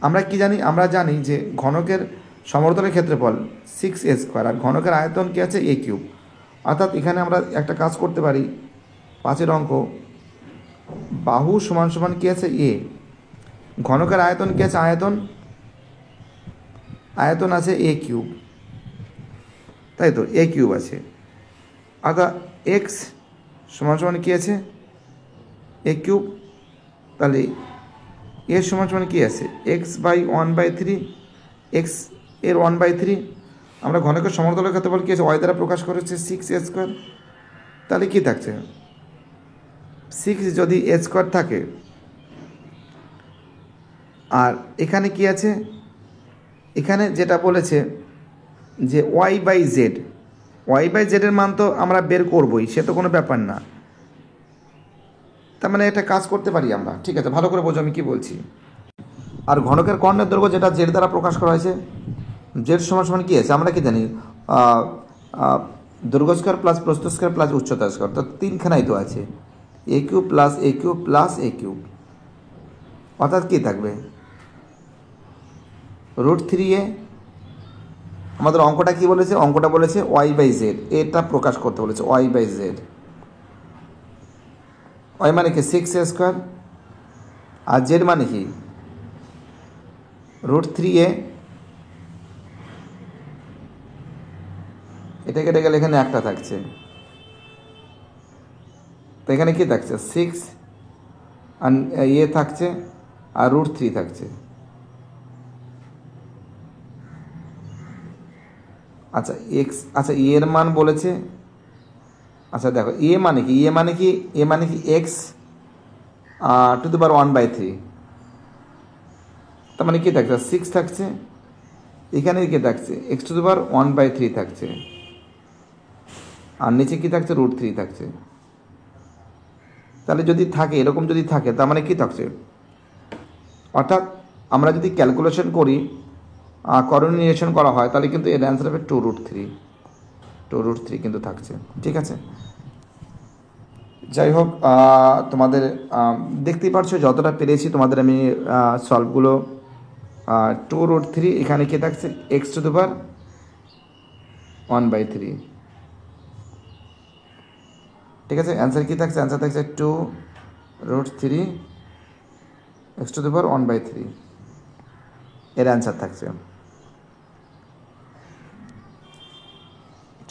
আমরা কি জানি? আমরা জানি যে ঘনকের সমতলের ক্ষেত্রফল 6a² আর ঘনকের আয়তন কী আছে a³। অর্থাৎ এখানে আমরা একটা কাজ করতে পারি, 5-এর অঙ্ক, বাহু সমান সমান কী আছে এ, ঘনকের আয়তন কী আছে, আয়তন আছে a³, তাই তো a³ আছে। অর্থাৎ এক্স সমান সমান কী আছে a³, তাহলে এর সমান সমান কী আছে এক্স বাই 1/3, এক্স এর 1/3। আমরা ঘনকের সমতলের ক্ষেত্রফল কী আছে ওয়াই দ্বারা প্রকাশ করেছে 6a²। তাহলে কী থাকছে 6 যদি a² থাকে, আর এখানে কি আছে, এখানে যেটা বলেছে যে ওয়াই বাই জেডের মান তো আমরা বের করবই, সে তো কোনো ব্যাপার না। তার মানে একটা কাজ করতে পারি আমরা, ঠিক আছে, ভালো করে বোঝো আমি কী বলছি। আর ঘনকের কর্ণের দৈর্ঘ্য যেটা জেড দ্বারা প্রকাশ করা হয়েছে, জেড সমান সমান কী আছে আমরা কি জানি, দৈর্ঘ্য স্কয়ার প্লাস প্রস্থ স্কয়ার প্লাস উচ্চতা স্কয়ার, তো তিনখানাই তো আছে, a³ plus a³ plus a³। অর্থাৎ কী থাকবে √3a। আমাদের অঙ্কটা কী বলেছে, অঙ্কটা বলেছে ওয়াই বাই জেড, এটা প্রকাশ করতে বলেছে ওয়াই বাই জেড। ওয়াই মানে কি 6a², আর জেড মানে কি √3a। এটা কেটে গেলে এখানে একটা থাকছে, তো এখানে কি থাকছে 6 আর ইয়ে থাকছে আর √3 থাকছে। আচ্ছা এক্স, আচ্ছা এর মান বলেছে, আচ্ছা দেখো এ মানে কি এক্স টু দি পাওয়ার 1/3, তার মানে কী থাকছে 6 থাকছে, এখানে কী থাকছে এক্স টু দি পাওয়ার 1/3 থাকছে, আর নিচে কী থাকছে √3 থাকছে। তাহলে যদি থাকে এরকম, যদি থাকে তার মানে কী থাকছে, অর্থাৎ আমরা যদি ক্যালকুলেশন করি, করণীয়ন করা হয়, তাহলে কিন্তু এর অ্যান্সার হবে 2√3 কিন্তু থাকছে, ঠিক আছে। যাই হোক, তোমাদের দেখতেই পারছো যতটা পেরেছি তোমাদের আমি সলভগুলো, 2√3 এখানে কে থাকছে এক্স টু দি পাওয়ার 1/3, ঠিক আছে। অ্যান্সার কী থাকছে, অ্যান্সার থাকছে 2√3 এক্স টু দি পাওয়ার 1/3, এর অ্যান্সার থাকছে।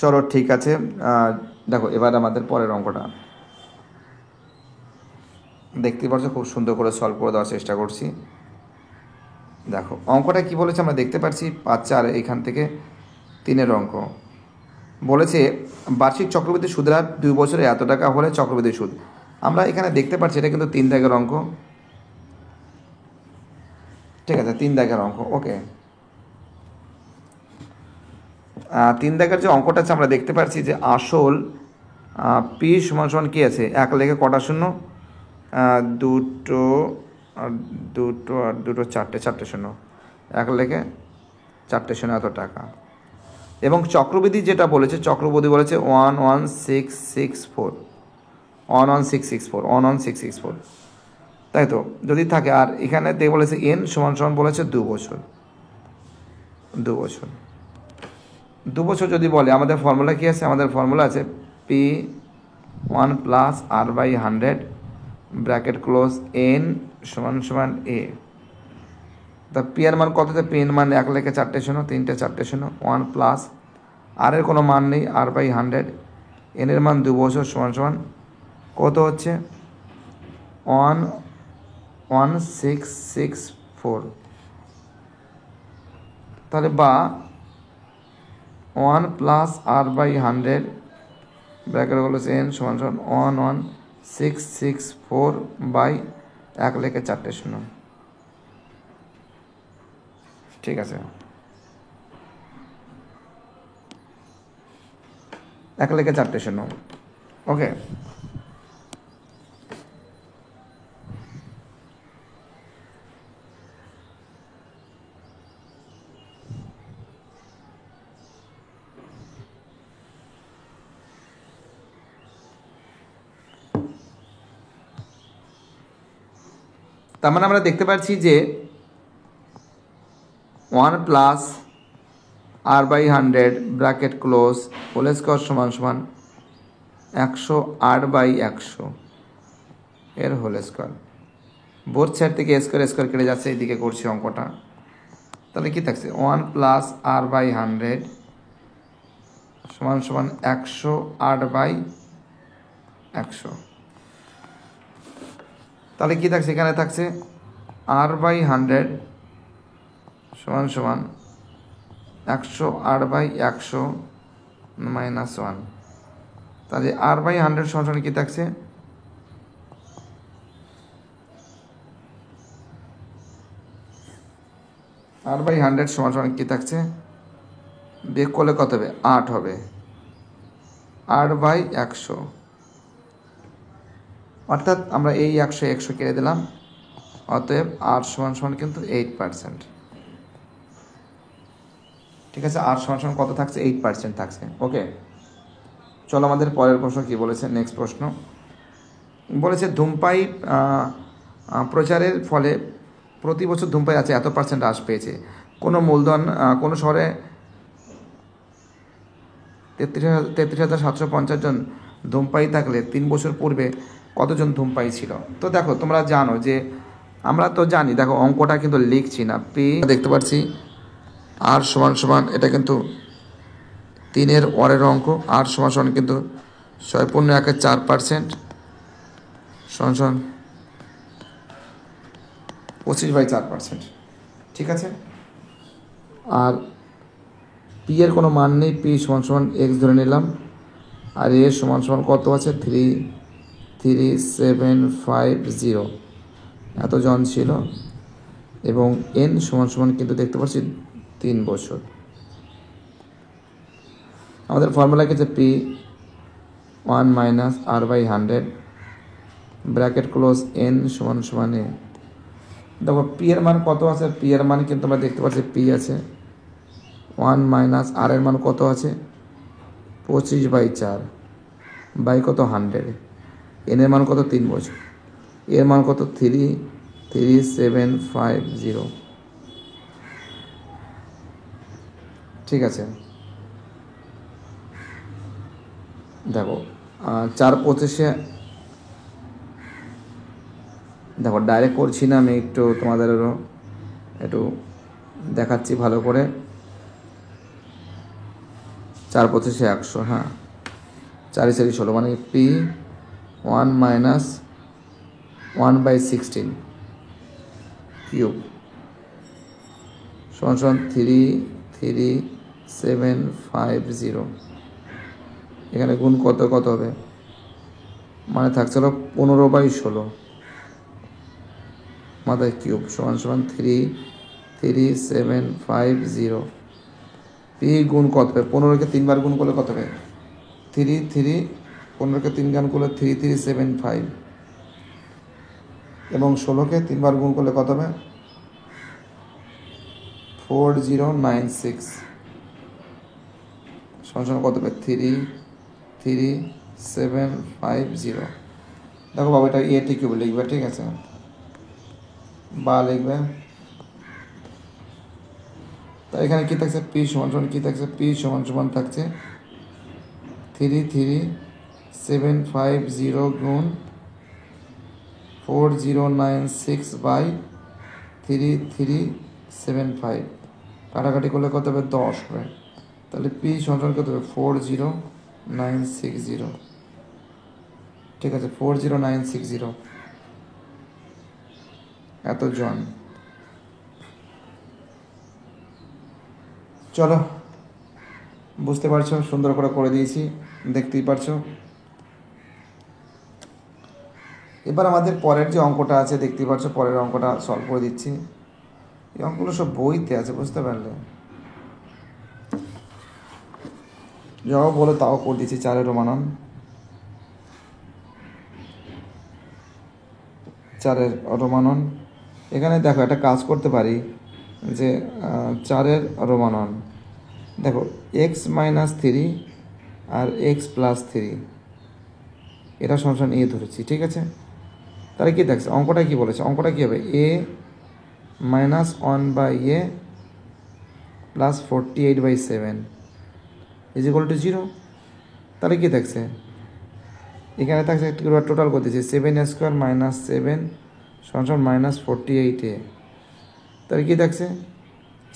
চলো ঠিক আছে, দেখো এবার আমাদের পরের অঙ্কটা দেখতে পাচ্ছ, খুব সুন্দর করে সলভ করে দেওয়ার চেষ্টা করছি। দেখো অঙ্কটা কি বলেছে আমরা দেখতে পাচ্ছি 5-4, এখান থেকে 3-এর অঙ্ক বলেছে বার্ষিক চক্রবৃদ্ধি সুদের হার 2 বছরে এত টাকা হলে চক্রবৃদ্ধি সুদ। আমরা এখানে দেখতে পাচ্ছি এটা কিন্তু 3 দাগের অঙ্ক, ঠিক আছে, 3 দাগের অঙ্ক, ওকে। 3 দাগের যে অঙ্কটা আছে আমরা দেখতে পাচ্ছি যে আসল পি সমান সমান কী আছে, 1 লেখে কটা শূন্য, দুটো আর দুটো চারটে শূন্য, 1 লেখে 4টে শূন্য, এত টাকা। এবং চক্রবৃদ্ধি যেটা বলেছে, চক্রবৃদ্ধি বলেছে 11664, তাই তো যদি থাকে। আর এখানে বলেছে এন সমান সমান বলেছে 2 বছর যদি বলে, আমাদের ফর্মুলা কী আছে, আমাদের ফর্মুলা আছে P1 plus R/100 bracket close n সমান সমান a। তা পি এর মান কত, পি এর মান 1 লেখে 4টে শূন্য, 3টে 4টে শূন্য, 1 প্লাস আর এর কোনো মান নেই R/100, n এর মান 2 বছর সমান সমান কত হচ্ছে 11664। তাহলে বা 1 প্লাস R/100 ব্র্যাকেট হলো n সমান সমান 11664 বাই 1 লেখে 4টে শূন্য, ঠিক আছে, 1 লেখে 4টে শূন্য। ওকে, তার মানে আমরা দেখতে পাচ্ছি যে 1 plus r/100 bracket close whole square সমান সমান 108/100 এর হোল স্কোয়ার। বোথ সাইড থেকে স্কোয়ার স্কোয়ার কেটে যাচ্ছে, এইদিকে করছি অঙ্কটা। তাহলে কি থাকছে 1 প্লাস r/100 সমান সমান 108/100। তাহলে কি থাকছে, এখানে থাকছে r/100 সমান সমান 108/100 মাইনাস 1। তাহলে r/100 সমান সমান কি থাকছে, r/100 সমান সমান কি থাকছে, বিয়োগ করলে কত হবে, 8 হবে, 8/100। অর্থাৎ আমরা এই 100 কেটে দিলাম, অতএব r সমান সমান কিন্তু 8%। ঠিক আছে, r সমান সমান কত থাকছে, 8% থাকছে। ওকে, চলো আমাদের পরের প্রশ্ন কি বলেছে। নেক্সট প্রশ্ন বলেছে ধূমপায়ী প্রচারের ফলে প্রতি বছর ধূমপায়ী আছে এত % হ্রাস পেয়েছে। কোনো মূলধন কোনো শহরে 33,750 জন ধূমপায়ী থাকলে 3 বছর পূর্বে কতজন ধূমপায়ী ছিল। তো দেখো তোমরা জানো যে আমরা তো জানি, দেখো অঙ্কটা কিন্তু লিখছি না, দেখতে পাচ্ছি r সমান সমান এটা কিন্তু 3-এর অরের অঙ্ক, r সমান সমান কিন্তু 6.4% সমান সমান 25/4%। ঠিক আছে, আর পি এর কোনো মান নেই, পি সমান সমান x ধরে নিলাম, আর এ সমান সমান কত আছে 33750 এতজন ছিল, এবং n সমান সমান কিন্তু দেখতে পাচ্ছি 3 বছর। আমাদের ফর্মুলা কি আছে, P 1 minus r/100 bracket close n সমান সমান এ। দেখো পি এর মান কত আছে, পি এর মান কিন্তু আমরা দেখতে পাচ্ছি পি আছে 1 মাইনাস আর এর মান কত আছে 25/4 বাই কত 100, এন এর মান কত 3 বছর, এর মান কত 33750। ঠিক আছে, দেখো 4/25 দেখো ডাইরেক্ট করছি না আমি, একটু তোমাদেরও একটু দেখাচ্ছি ভালো করে। 4/25 100, হ্যাঁ 4×4 মানে পি 1 মাইনাস 1/16 কিউব সমান সমান 33750। এখানে গুণ কত কত হবে, মানে থাকছিল 15/16 মাথায় কিউব সমান সমান 33750। পি গুণ কত হবে, 15কে 3 বার গুণ করলে কত হবে 15কে 3 গুণ করলে 3375, এবং 16কে 3 বার গুণ করলে কত হবে 4096 সমান কত হবে 33750। দেখো বাবু এটা এ কিউব লিখবে, ঠিক আছে, বা লিখবে। তা এখানে কি থাকছে, পি সমান সমান কি থাকছে, পি সমান সমান থাকছে 33750 গুণ 4096/3375, কাটাকাটি করলে কত হবে 10 হবে। তাহলে পি সমান কত হবে 40960। ঠিক আছে, 40960 এতজন। চলো, বুঝতে পারছো, সুন্দর করে দিয়েছি, দেখতেই পারছো। এবার আমাদের পরের যে অঙ্কটা আছে দেখতেই পাচ্ছ, পরের অঙ্কটা সলভ করে দিচ্ছি। এই অঙ্কগুলো সব বইতে আছে, বুঝতে পারলে, যাও বলে তাও করে দিচ্ছি। 4-এর রোমানন 4-এর রোমানন। এখানে দেখো একটা কাজ করতে পারি যে 4-এর রোমানন, দেখো x-3 আর x+3 এটা সমান এ ধরেছি, ঠিক আছে। তাহলে কি দেখছে অঙ্কটা কি বলেছে, অঙ্কটা কী হবে, a -1/a প্লাস 48/7 = 0। তাহলে কি দেখছে এখানে থাকছে টোটাল করতেছি 7a² - 7 = -48a। তাহলে কি দেখছে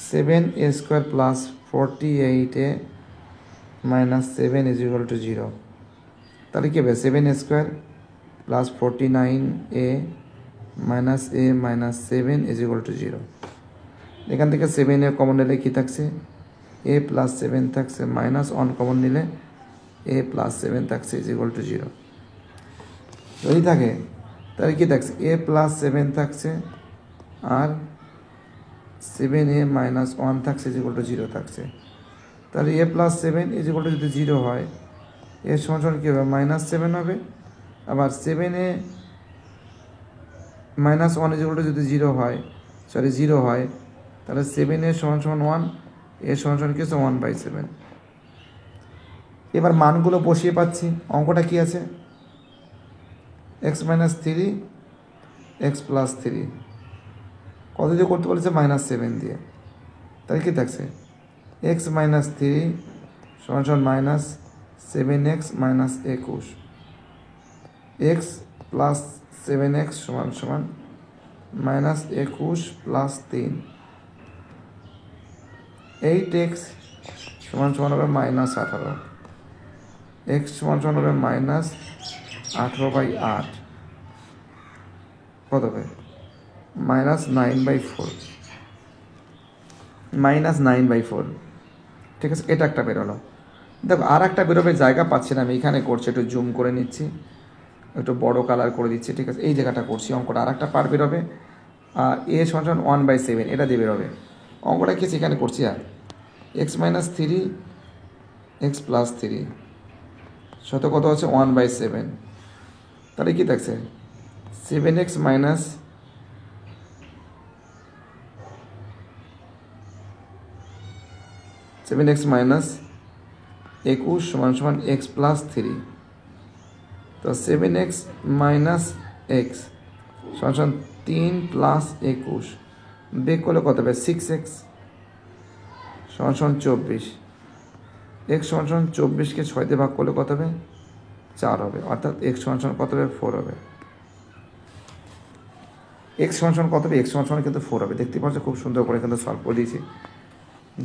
7a² প্লাস 48a - 7 = 0। তাহলে কি হবে 7a² plus 49a minus a minus 7 = 0। এখান থেকে 7a কমন নিলে কী থাকছে a + 7 থাকছে, -1 কমন নিলে a + 7 থাকছে = 0। যদি থাকে তাহলে কি থাকছে a + 7 থাকছে আর 7a - 1 থাকছে = 0 থাকছে। তাহলে a + 7 = যদি 0 হয় এর সমান কী হবে -7 হবে, আবার 7a - 1 = যদি 0 হয় 0 হয় তাহলে 7a = 1, এর সমান কি হচ্ছে 1/7। এবার মানগুলো বসিয়ে পাচ্ছি, অঙ্কটা কি আছে x-3 x+3 কত দিয়ে করতে বলেছে -7 দিয়ে। তাহলে কি থাকছে x-3 = -7x - 21, x + 7x = -21 + 3, 8x = হবে -18, x = হবে -18/8, কত হবে -9/4, -9/4। ঠিক আছে, এটা একটা বেরোলো। দেখো আর একটা বেরোবে, জায়গা পাচ্ছি না আমি, এখানে করছি, একটু জুম করে নিচ্ছি, একটু বড় কালার করে দিচ্ছি, ঠিক আছে। এই জায়গাটা করছি, অঙ্কটা আর একটা পার বেরোবে, a = 1/7 এটা দিয়ে বেরোবে। অঙ্কটা কি এখানে করছি আর x-3 x+3 শত কত আছে 1/7। তাহলে কি থাকছে 7x - 21 = x+3। তো 7x - x = 3 + 21 বের করলে কত হবে 6x = 24, x = 24কে 6 দিয়ে ভাগ করলে কত হবে 4 হবে, অর্থাৎ x = কত হবে 4 হবে। x = কত হবে, x = কিন্তু 4 হবে। দেখতে পাচ্ছ খুব সুন্দর করে কিন্তু সলভ করে দিয়েছি,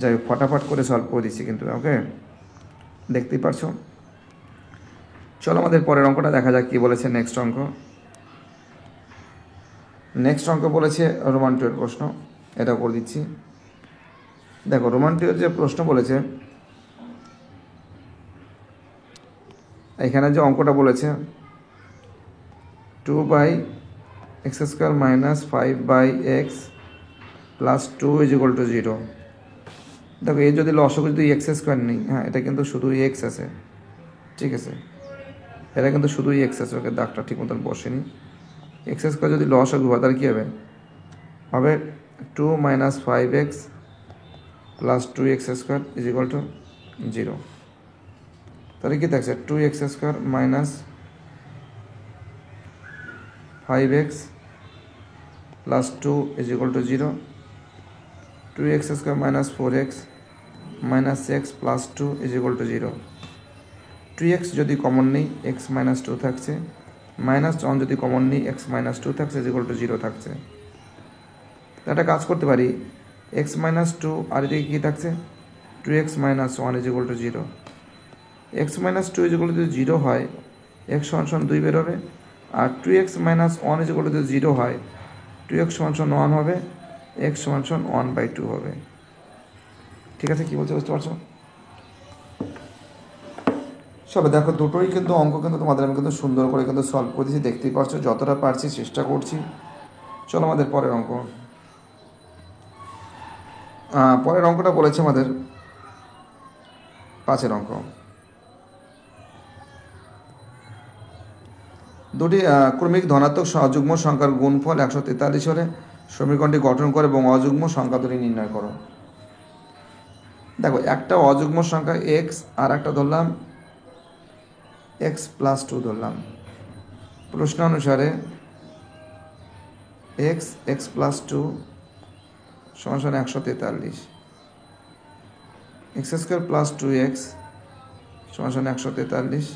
যাই হোক ফটাফট করে সলভ করে দিচ্ছি কিন্তু, ওকে দেখতেই পারছো। চলো আমাদের পরের অঙ্কটা দেখা যাক কী বলেছে। নেক্সট অঙ্ক বলেছে রোমান 2 এর প্রশ্ন, এটা করে দিচ্ছি। দেখো রোমান 2 এর যে প্রশ্ন বলেছে, এখানে যে অঙ্কটা বলেছে 2/x² - 5/x + 2 = 0। দেখো এই যদি লসাগু যদি x² নেই, হ্যাঁ এটা কিন্তু শুধুই x আছে, ঠিক আছে, এটা কিন্তু শুধুই x আছে, ওকে দাগটা ঠিক মতন বসেনি। x² যদি লসাগু হয় তাহলে কী হবে 2 - 5x + 2x² = 0। তাহলে কি থাকছে 2x² - 5x + 2 = 0, 2x² - 4x - x + 2 = 0। 2x যদি কমন নেই x - 2 থাকছে, -1 যদি কমন নেই x - 2 থাকছে = 0 থাকছে। একটা কাজ করতে পারি x - 2 আর এদিকে কী থাকছে 2x - 1 = 0। x - 2 যদি 0 হয় x = 2 বেরোবে, আর 2x - 1 যদি 0 হয় 2x = 1 হবে, x = 1/2 হবে। ঠিক আছে, কী বলছে বুঝতে পারছো? সবে দেখো দুটোই কিন্তু অঙ্ক কিন্তু তোমাদের আমি কিন্তু সুন্দর করে কিন্তু সলভ করে দিয়েছি, দেখতেই পারছো যতটা পারছি চেষ্টা করছি। চলো আমাদের পরের অঙ্ক। পরের অঙ্কটা বলেছে আমাদের 5-এর অঙ্ক। দুটি ক্রমিক ধনাত্মক যুগ্ম সংখ্যার গুণফল 143 হলে সমীকরণটি গঠন করে এবং অযুগ্ম সংখ্যা দুটি নির্ণয় করো। দেখো, একটা অযুগ্ম সংখ্যা এক্স আর একটা ধরলাম x+2 ধরলাম। প্রশ্ন অনুসারে x+2 সমান 143, x² + 2x সমান 143।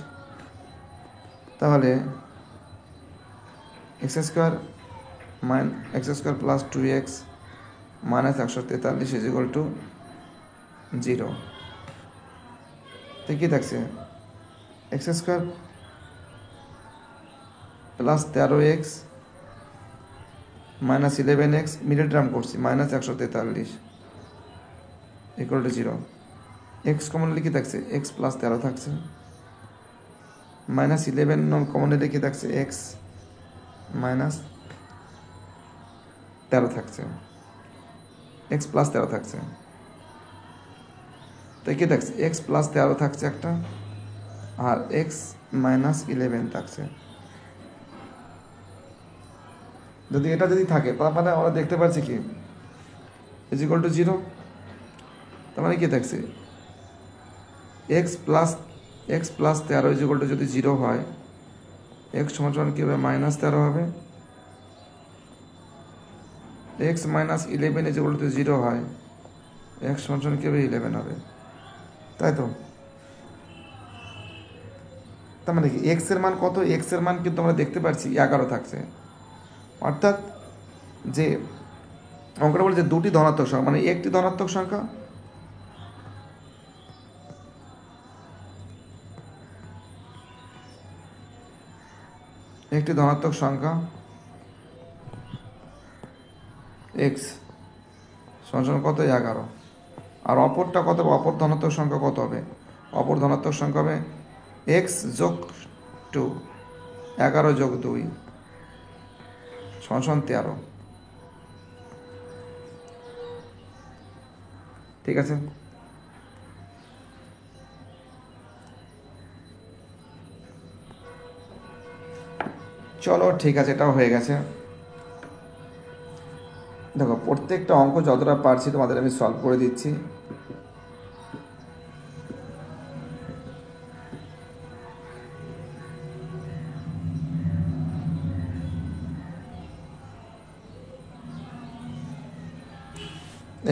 তাহলে x² + 2x - 143 = 0। তো কি থাকছে? x² + 13x - 11x middle term করছি -143 = 0। x কমন নিলে কি থাকছে? x + 13 থাকছে, -11 কমন নিলে কি থাকছে? x - 13 থাকছে, x + 13 থাকছে। তো কি থাকছে? x + 13 থাকছে একটা, আর x - 11 থাকছে। যদি এটা থাকে তার মানে আমরা দেখতে পাচ্ছি কি = 0। তার মানে কি থাকছে? x + 13 যদি 0 হয়, x সমান কি হবে? -13 হবে। x - 11 যদি 0 হয়, x সমান কি হবে? 11 হবে, তাই তো? তার মানে কি x এর মান কত? x এর মান কিন্তু আমরা দেখতে পাচ্ছি 11 থাকছে। অর্থাৎ যে অঙ্কটা বলছে দুটি ধনাত্মক সংখ্যা, মানে একটি ধনাত্মক সংখ্যা x সমান কত? 11। আর অপরটা কত? অপর ধনাত্মক সংখ্যা কত হবে? অপর ধনাত্মক সংখ্যা হবে x + 2, 11 + 2 সমান 13। ঠিক আছে? চলো, ঠিক আছে, এটাও হয়ে গেছে। দেখো, প্রত্যেকটা অঙ্ক যতটা পারছি তোমাদের আমি সলভ করে দিচ্ছি।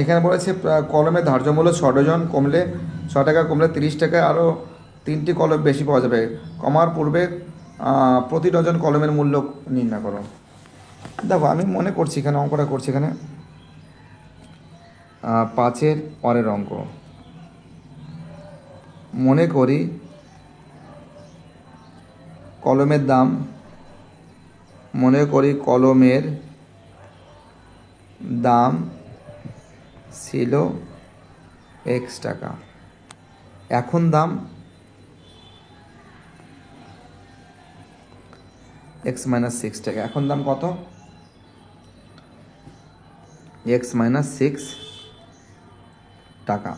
এখানে বলেছে কলমে ধার্য মূল্য 6 ডজন কমলে 6 টাকা কমলে 30 টাকায় আরও 3টি কলম বেশি পাওয়া যাবে। কমার পূর্বে প্রতি ডজন কলমের মূল্য নির্ণয় করো। দেখো, আমি মনে করছি এখানে অঙ্কটা করছি, এখানে 5-এর পরের অঙ্ক। মনে করি কলমের দাম ছিল x টাকা, এখন দাম x - 6 টাকা। এখন দাম কত? x - 6 টাকা।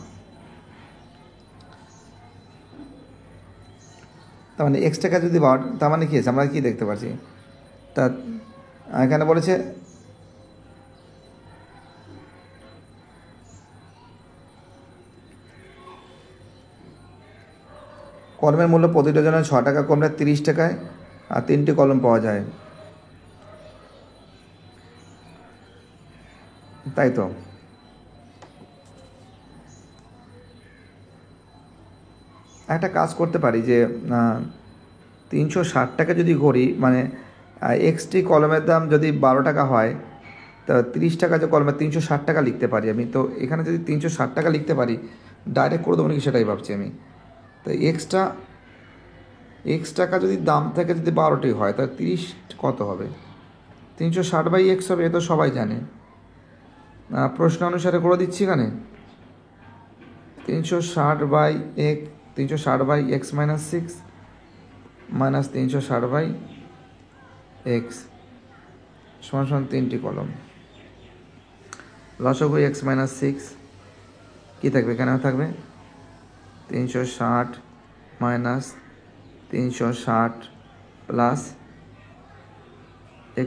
তার মানে x টাকা যদি তার মানে কি আছে? আমরা কি দেখতে পাচ্ছি? তা এখানে বলেছে কলমের মূল্য প্রতি ডজনে 6 টাকা কমলে 30 টাকায় আর 3টি কলম পাওয়া যায়, তাই তো? একটা কাজ করতে পারি যে 360 টাকা যদি করি, মানে এক্সটি কলমের দাম যদি 12 টাকা হয়, তা 30 টাকা যে কলমে 360 টাকা লিখতে পারি আমি। তো এখানে যদি 360 টাকা লিখতে পারি, ডাইরেক্ট করে দেবো নাকি সেটাই ভাবছি আমি। তো x টাকা যদি দাম থেকে যদি 12টি হয়, তাহলে 30 কত হবে? 360/x হবে, এ তো সবাই জানে। প্রশ্ন অনুসারে করে দিচ্ছি এখানে 360/x - 6 - 360/x সমান 3টি কলম। লসাগু x - 6 কী থাকবে? এখানেও থাকবে 360 - 360 +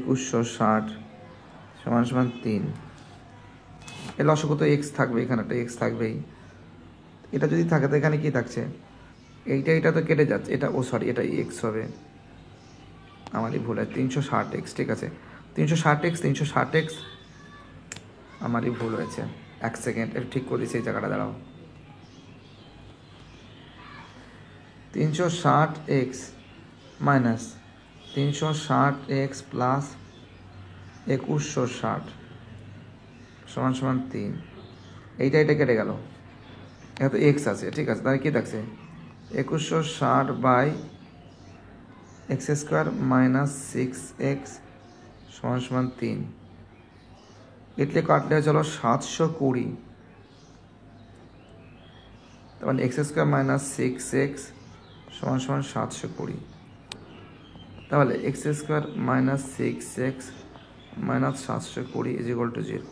2160 সমান সমান 3। এর লসাগু তো এক্স থাকবে, এখানে একটা এক্স থাকবেই। এটা যদি থাকে তো এখানে কি থাকছে, এইটা তো কেটে যাচ্ছে, এটা সরি এটা এক্স হবে, আমারই ভুল আছে। 360x, ঠিক আছে 360x আমারই ভুল হয়েছে। 1 সেকেন্ড এটা ঠিক করে দিচ্ছি, এই জায়গাটা দাঁড়াও। 360x মাইনাস 360x প্লাস 2160 সমান সমান 3। এইটা কেটে গেল, এটা তো এক্স আছে, ঠিক আছে। তাহলে কী থাকছে 2160 by x square minus 6x সমান সমান 3। এটলে কাটলে চলো 720, তার মানে এক্স স্কোয়ার মাইনাস 6x সমান সমান 720। তাহলে x square minus 6x minus 720 is equal two 0।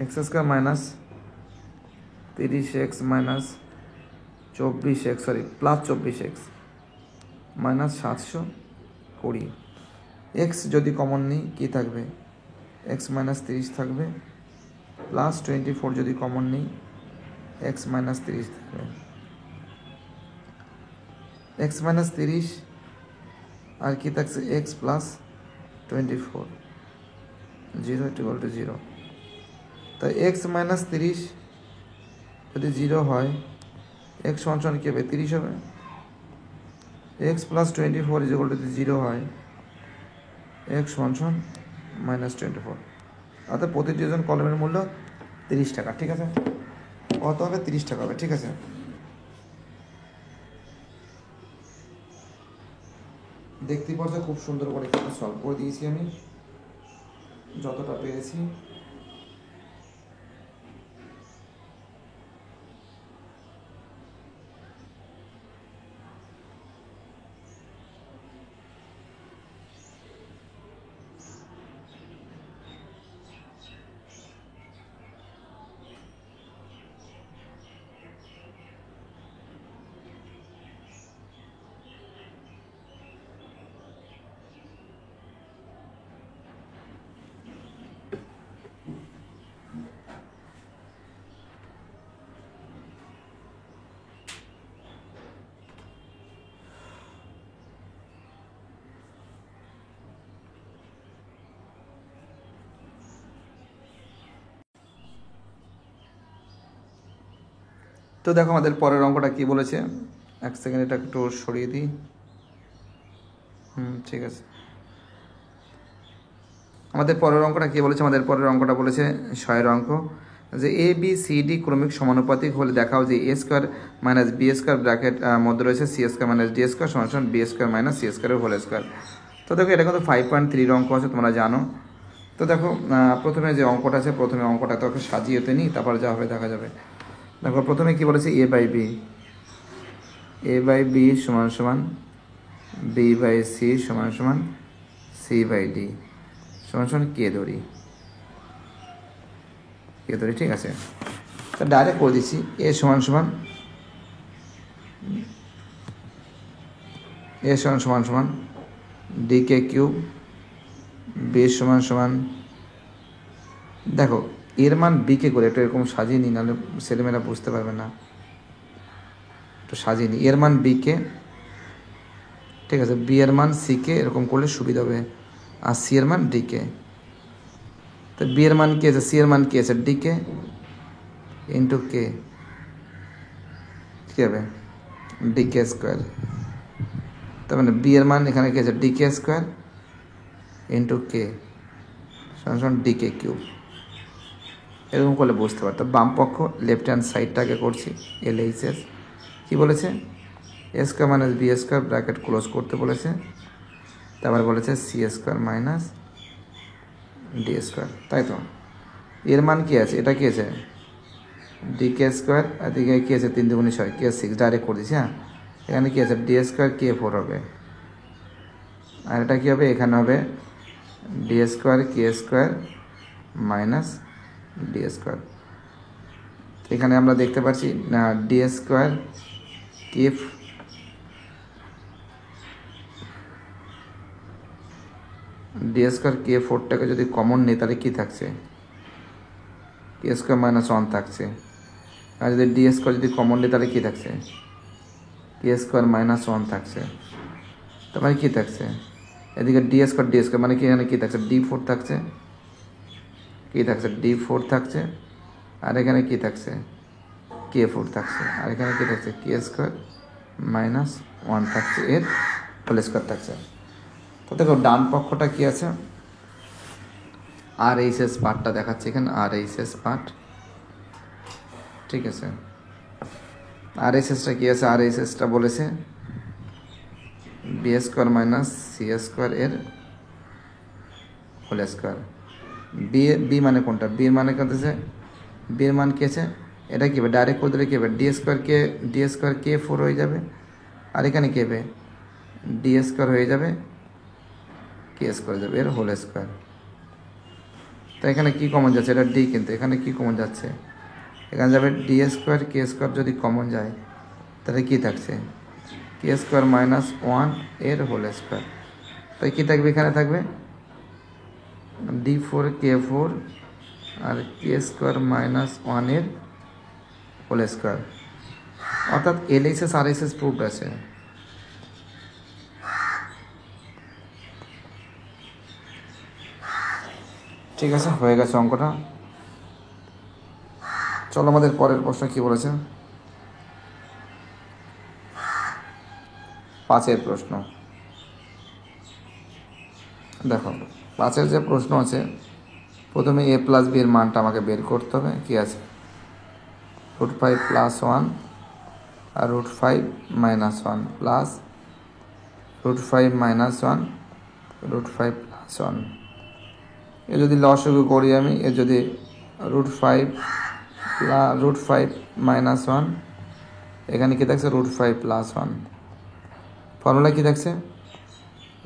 X square minus 30x minus 24x sorry plus 24x minus 720। X যদি কমন নিই কী থাকবে, এক্স মাইনাস 30 থাকবে, প্লাস 24 যদি কমন নিই এক্স মাইনাস 30 থাকবে। এক্স মাইনাস 30 আর কি থাকছে এক্স প্লাস 24, 0 ইকুয়াল টু 0। তাই এক্স মাইনাস 30 যদি 0 হয় এক্স সমান সমান কী হবে 30 হবে। X plus 24 is equal two যদি 0 হয় এক্স সমান সমান মাইনাস 24। অর্থাৎ প্রতি দুজন কলমের মূল্য 30 টাকা, ঠিক আছে। কত হবে 30 টাকা হবে, ঠিক আছে। দেখতেই পাচ্ছ খুব সুন্দর করে এখানে সলভ করে দিয়েছি আমি যতটা পেরেছি। তো দেখো আমাদের পরের অঙ্কটা কি বলেছে, 1 সেকেন্ড এটা একটু সরিয়ে দিই। ঠিক আছে। আমাদের পরের অঙ্কটা কি বলেছে, আমাদের পরের অঙ্কটা বলেছে 6 অঙ্ক, যে এ বি সি ডি ক্রমিক সমানুপাতিক হলে দেখাও যে A square minus B square bracket মধ্যে রয়েছে C square minus D square সমান সমান বি স্কোয়ার মাইনাস সি স্কোয়ারের হোল স্কোয়ার। তো দেখো এটা কিন্তু 5.3 অঙ্ক আছে, তোমরা জানো। তো দেখো প্রথমে যে অঙ্কটা আছে, প্রথমে অঙ্কটা তোকে সাজিয়ে তো নিই, তারপর যা হবে দেখা যাবে। দেখো প্রথমে কি বলেছে এ বাই বি সমান সমান বি বাই সি সমান সমান সি বাই ডি সমান সমান কে ধরি, ঠিক আছে। তা ডাইরেক্ট করে দিচ্ছি এ সমান সমান ডি কে কিউব, বি সমান সমান, দেখো এর মান বিকে করে একটু এরকম সাজিয়ে নিই, নাহলে ছেলেমেয়েরা বুঝতে পারবে না। একটু সাজিয়ে নিই, এর মান বিকে, ঠিক আছে। বি এর মান সিকে, এরকম করলে সুবিধা হবে। আর সি এর মান ডিকে। তো বি এর মান কি আছে, সি এর মান কি আছে ডিকে ইন্টু কে, কী হবে ডিকে স্কোয়ার। তার মানে বি এর মান এখানে কি আছে ডিকে স্কোয়ার ইন্টু কে সমান ডিকে কিউব। এরকম করলে বুঝতে পারতো। বাম পক্ষ লেফট হ্যান্ড সাইডটাকে করছি LHS। কী বলেছে A square minus B square bracket close করতে বলেছে, তারপর বলেছে C square minus D square, তাই তো। এর মান কী আছে, এটা কী আছে ডিকে স্কোয়ার, এদিকে কী আছে 3 দুগুণে 6 কে 6, ডাইরেক্ট করে দিচ্ছি। হ্যাঁ এখানে কী আছে ডি স্কোয়ার কে 4 হবে, আর এটা কী হবে এখানে হবে D square K square minus D square. এখানে আমরা দেখতে পাচ্ছি না D square K D square K ফোরটাকে যদি কমন নেই তাহলে কী থাকছে, কে স্কোয়ার মাইনাস ওয়ান থাকছে। আর যদি ডি স্কোয়ার যদি কমন নেই তাহলে কী থাকছে, কে স্কোয়ার মাইনাস ওয়ান থাকছে। তার মানে কী থাকছে, এদিকে ডি স্কোয়ার মানে কি এখানে কী থাকছে, ডি ফোর থাকছে, কী থাকছে ডি ফোর থাকছে, আর এখানে কী থাকছে কে ফোর থাকছে, আর এখানে কী থাকছে কে স্কোয়ার মাইনাস ওয়ান থাকছে, এর হোল স্কোয়ার থাকছে। তো দেখো ডান পক্ষটা কী আছে, আর এইচএস পার্টটা দেখাচ্ছে এখানে, আর এইচএস পার্ট, ঠিক আছে। আর এইচএসটা কী আছে, আর এইচএসটা বলেছে B square minus C square এর হোল স্কোয়ার। বি মানে কোনটা, বির মানে করতেছে, বির মান কী আছে, এটা কী হবে ডাইরেক্ট করে দিলে কী হবে, ডি স্কোয়ার কে ফোর হয়ে যাবে, আর এখানে কী হবে ডি স্কোয়ার হয়ে যাবে, কে স্কোয়ার যাবে এর হোল স্কোয়ার। তো এখানে কী কমন যাচ্ছে, এটা ডি, কিন্তু এখানে কী কমন যাচ্ছে, এখানে যাবে ডি স্কোয়ার কে স্কোয়ার যদি কমন যায় তাহলে কী থাকছে, কে স্কোয়ার মাইনাস ওয়ান এর হোল স্কোয়ার। তাই কী থাকবে, এখানে থাকবে ডি ফোর কে ফোর আর কে স্কোয়ার মাইনাস ওয়ানের হোল স্কোয়ার, অর্থাৎ এলএইচএস আর এইচএস প্রুফড আছে। ঠিক আছে, হয়ে গেছে অঙ্কটা। চলো আমাদের পরের প্রশ্ন কি বলেছে, 5 প্রশ্ন। দেখো 5 যে প্রশ্ন আছে, প্রথমে এ প্লাস বি এর মানটা আমাকে বের করতে হবে। কি আছে, √5 + 1 আর √5 - 1 প্লাস √5 - 1 √5 + 1। এ যদি লসাগু করি আমি, এ যদি √5 - 1, এখানে কী থাকছে √5 + 1, ফর্মুলা কী থাকছে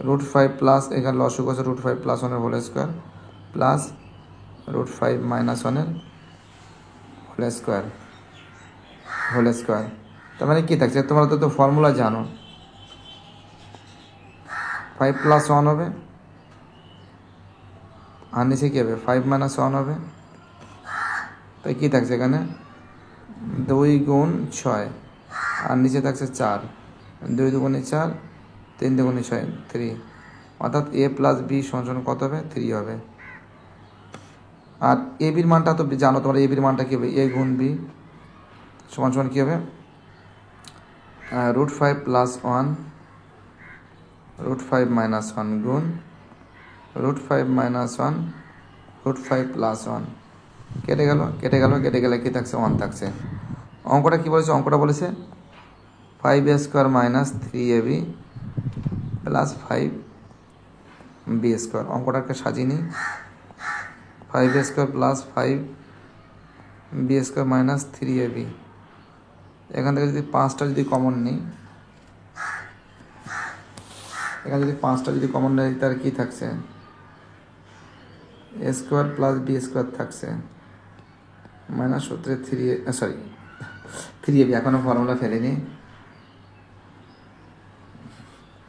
√5 প্লাস, এখানে লসাগু আছে √5 + 1 এর হোল স্কোয়ার প্লাস √5 - 1 এর হোল স্কোয়ার। তার মানে কী থাকছে, তোমরা তো ফর্মুলা জানো, 5 + 1 হবে, আর নিচে কী হবে 5 - 1 হবে। তাই কী থাকছে এখানে 2 × 6, আর নিচে থাকছে 4, 2 × 2 = 4, 3 × 2 = 6, 3, অর্থাৎ a প্লাস বি সমান কত হবে 3 হবে। আর এ বির মানটা তো জানো তোমরা, এ বির মানটা কী হবে, a × b সমান কী হবে √5 + 1 √5 - 1 গুণ √5 - 1 √5 + 1, কেটে গেলে কী থাকছে 1 থাকছে। অঙ্কটা কী বলেছে, অঙ্কটা বলেছে 5a² - 3ab + 5b²। অঙ্কটাকে সাজিয়ে নিই, 5a² + 5b² - 3ab। এখান থেকে যদি 5টা যদি কমন নিই, এখানে যদি 5টা যদি কমন নেই তার কী থাকছে, a² + b² থাকছে মাইনাস সূত্রে 3ab। এখনও ফর্মুলা ফেলেনি,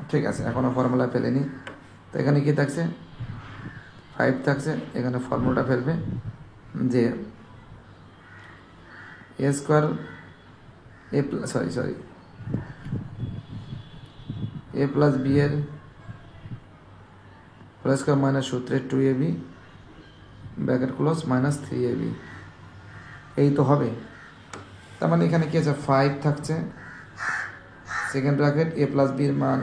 ঠিক আছে, এখনও ফর্মুলা ফেলেনি। তো এখানে কী থাকছে 5 থাকছে, এখানে ফর্মুলাটা ফেলবে যে a² a + b এর হোল স্কোয়ার মাইনাস সূত্রে 2ab bracket close minus 3ab, এই তো হবে। তার মানে এখানে কী আছে 5 থাকছে, সেকেন্ড ব্র্যাকেট a + b এর মান,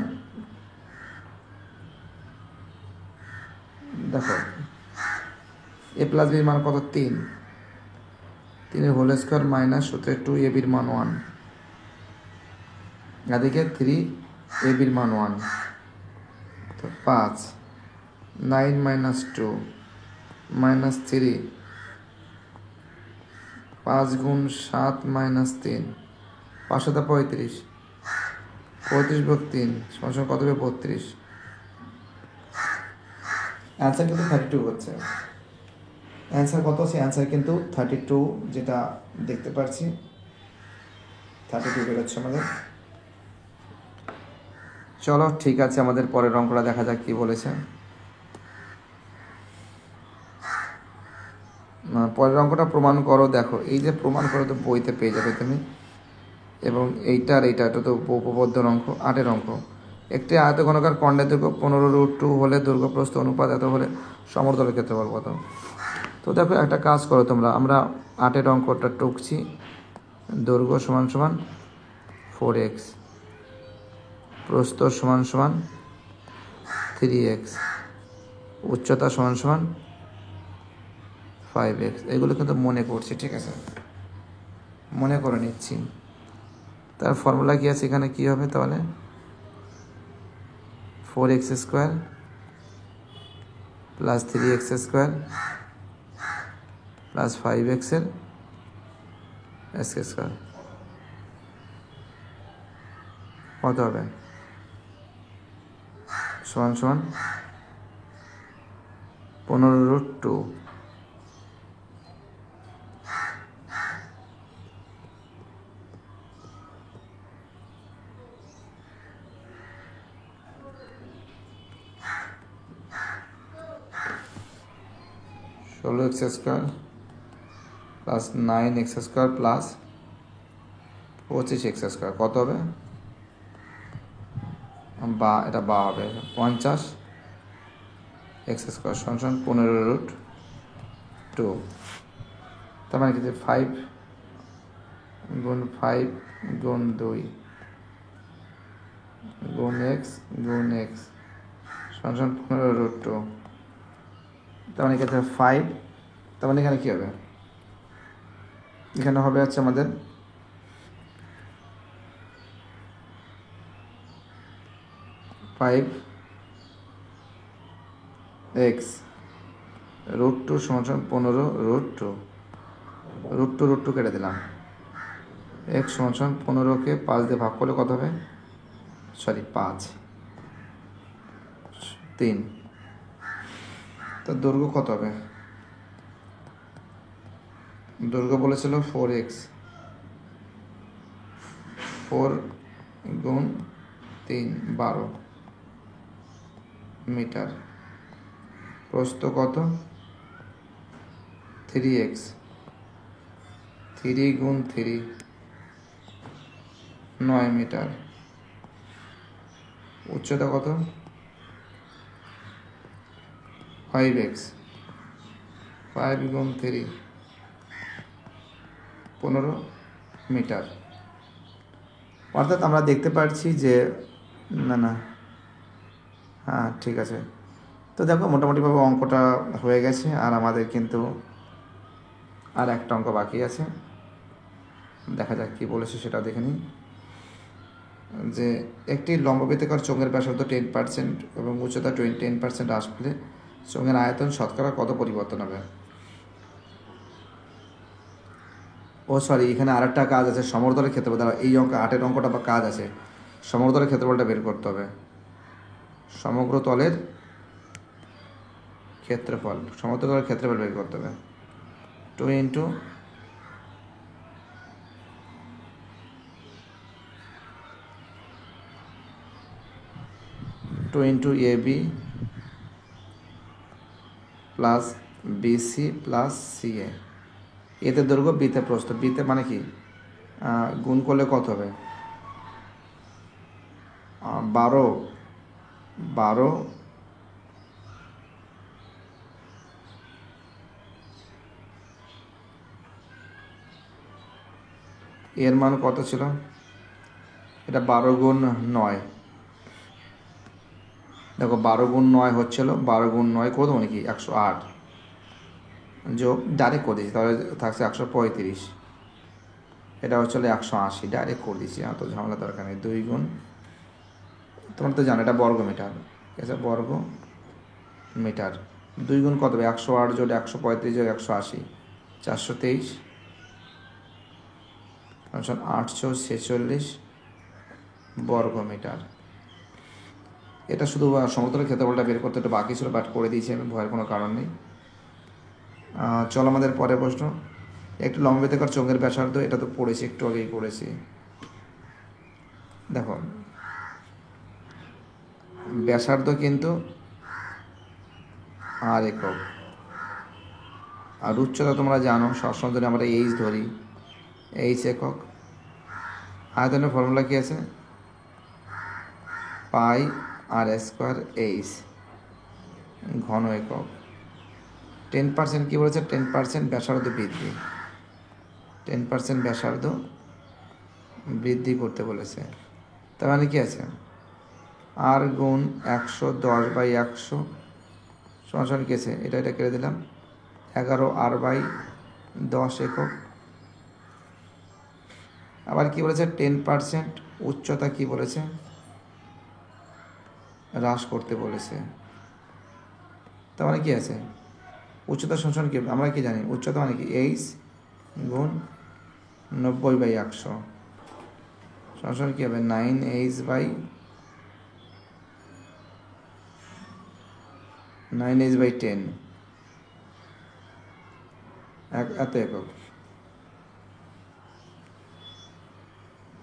দেখো a + b এর মান কত 3, 3 এর হোল স্কোয়ার মাইনাস সূত্রে 2ab এর মান 1, এদিকে 3ab এর মান 1, তো 5 9 - 2 -3, 5 × 7 - 3, 5 × 7 = 35, 35 + 3 সমান কত হবে 32। অ্যান্সার কিন্তু 32 হচ্ছে, অ্যান্সার কত আছে, অ্যান্সার কিন্তু 32, যেটা দেখতে পাচ্ছি 32 বেরোচ্ছে আমাদের। চলো ঠিক আছে, আমাদের পরের অঙ্কটা দেখা যাক কী বলেছে। পরের অঙ্কটা প্রমাণ করো। দেখো এই যে প্রমাণ করো তো বইতে পেয়ে যাবে তুমি। এবং এইটা আর এইটা, এটা তো উপপাদ্যের অঙ্ক, 8-এর অঙ্ক। একটি আয়তঘনকার খণ্ডের দৈর্ঘ্য 15√2 হলে দৈর্ঘ্যপ্রস্থ অনুপাত এত হলে সমতলের ক্ষেত্রফল কত? তো দেখো একটা কাজ করো তোমরা, আমরা 8-এর অঙ্কটা টুকছি। দৈর্ঘ্য সমান সমান 4x, প্রস্থ সমান সমান 3x, উচ্চতা সমান সমান 5x। এগুলো কিন্তু মনে করছি, ঠিক আছে, মনে করে নিচ্ছি। তার ফর্মুলা কি আছে এখানে? কি হবে তাহলে? 4x² plus 3x² plus 5x এর স্কোয়ার কত হবে? সমান সমান 15√2। ষোলো x² plus 9x² plus 25x² কত হবে? বা এটা বা হবে 50x² সমান 15√2। তার মানে কি? 5 গুণ 5 গুণ 2 গুণ x গুণ x সমান 15√2। তার মানে ক্ষেত্রে 5, তার মানে এখানে কী হবে? এখানে হবে হচ্ছে আমাদের 5x √2 সমান 15√2। √2 কেটে দিলাম। x সমান 15কে 5 দিয়ে ভাগ করলে কত হবে? 5 3। তো দৈর্ঘ্য কত হবে? দৈর্ঘ্য বলেছিল 4x, 4 গুণ 3 12 মিটার। প্রস্থ কত? 3x, 3 গুণ 3 9 মিটার। উচ্চতা কত? 5x, 5 গুণ 3 15 মিটার। অর্থাৎ আমরা দেখতে পাচ্ছি যে না হ্যাঁ ঠিক আছে। তো দেখো মোটামুটিভাবে অঙ্কটা হয়ে গেছে, আর আমাদের কিন্তু আর একটা অঙ্ক বাকি আছে। দেখা যাক কী বলেছে সেটা দেখে নিই। যে একটি লম্ববৃত্তাকার চোঙের ব্যাসার্ধ 10% এবং উচ্চতা 10% আসলে চোঙের আয়তন শতকরা কত পরিবর্তন হবে? ও সরি, এখানে আর একটা কাজ আছে, সমতলের ক্ষেত্রফল। দ্বারা এই অঙ্ক 8-এর অঙ্কটা বা কাজ আছে, সমতলের ক্ষেত্রফলটা বের করতে হবে। সমগ্র তলের ক্ষেত্রফল, সমতলের ক্ষেত্রফল বের করতে হবে। 2 into AB plus BC plus CA। এতে দৈর্ঘ্য, বিতে প্রস্থ। বিতে মানে কি? গুণ করলে কত হবে? 12 এর মান কত ছিল? এটা 12 গুণ 9। দেখো 12 গুণ 9 হচ্ছিল, 12 গুণ 9 কত মানে কি? 108 যোগ ডাইরেক্ট করে দিয়েছি, তাহলে থাকছে 135। এটা হচ্ছিল 180, ডাইরেক্ট করে দিয়েছি, এত ঝামেলা দরকার নেই। 2 গুণ, তোমার তো জানো এটা বর্গ মিটার, ঠিক আছে, বর্গ মিটার। 2 গুণ কত হবে? 108 যোগ 135 যোগ 180, 423 846 বর্গ মিটার। এটা শুধু সমতলের ক্ষেত্রফলটা বের করতে একটু বাকি ছিল, বাট করে দিয়েছি আমি, ভয়ের কোনো কারণ নেই। চলো আমাদের পরের প্রশ্ন। একটু লম্ববৃত্তাকার চোঙের ব্যাসার্ধ, এটা তো পড়েছি, একটু আগেই পড়েছি। দেখো ব্যাসার্ধ কিন্তু আর একক, আর উচ্চতা তোমরা জানো, সবসময় ধরে আমরা এইচ ধরি, এইচ একক। আয়তনের ফর্মুলা কী আছে? পাই আর স্কোয়ার এইচ, ঘন একক। 10% কী বলেছে? 10% ব্যাসার্ধ বৃদ্ধি, 10% ব্যাসার্ধ বৃদ্ধি করতে বলেছে। তার মানে কি আছে? আর গুণ 110/100 সমান কি আছে? এটা কেটে দিলাম, 11r/10 একক। আবার কি বলেছে? 10% উচ্চতা কি বলেছে? হ্রাস করতে বলেছে। তার মানে কি আছে? উচ্চতা সমান কি? আমরা কি জানি? উচ্চতা মানে কি? এইচ গুণ 90/100 সমান কি হবে? 9h/10 এত একক।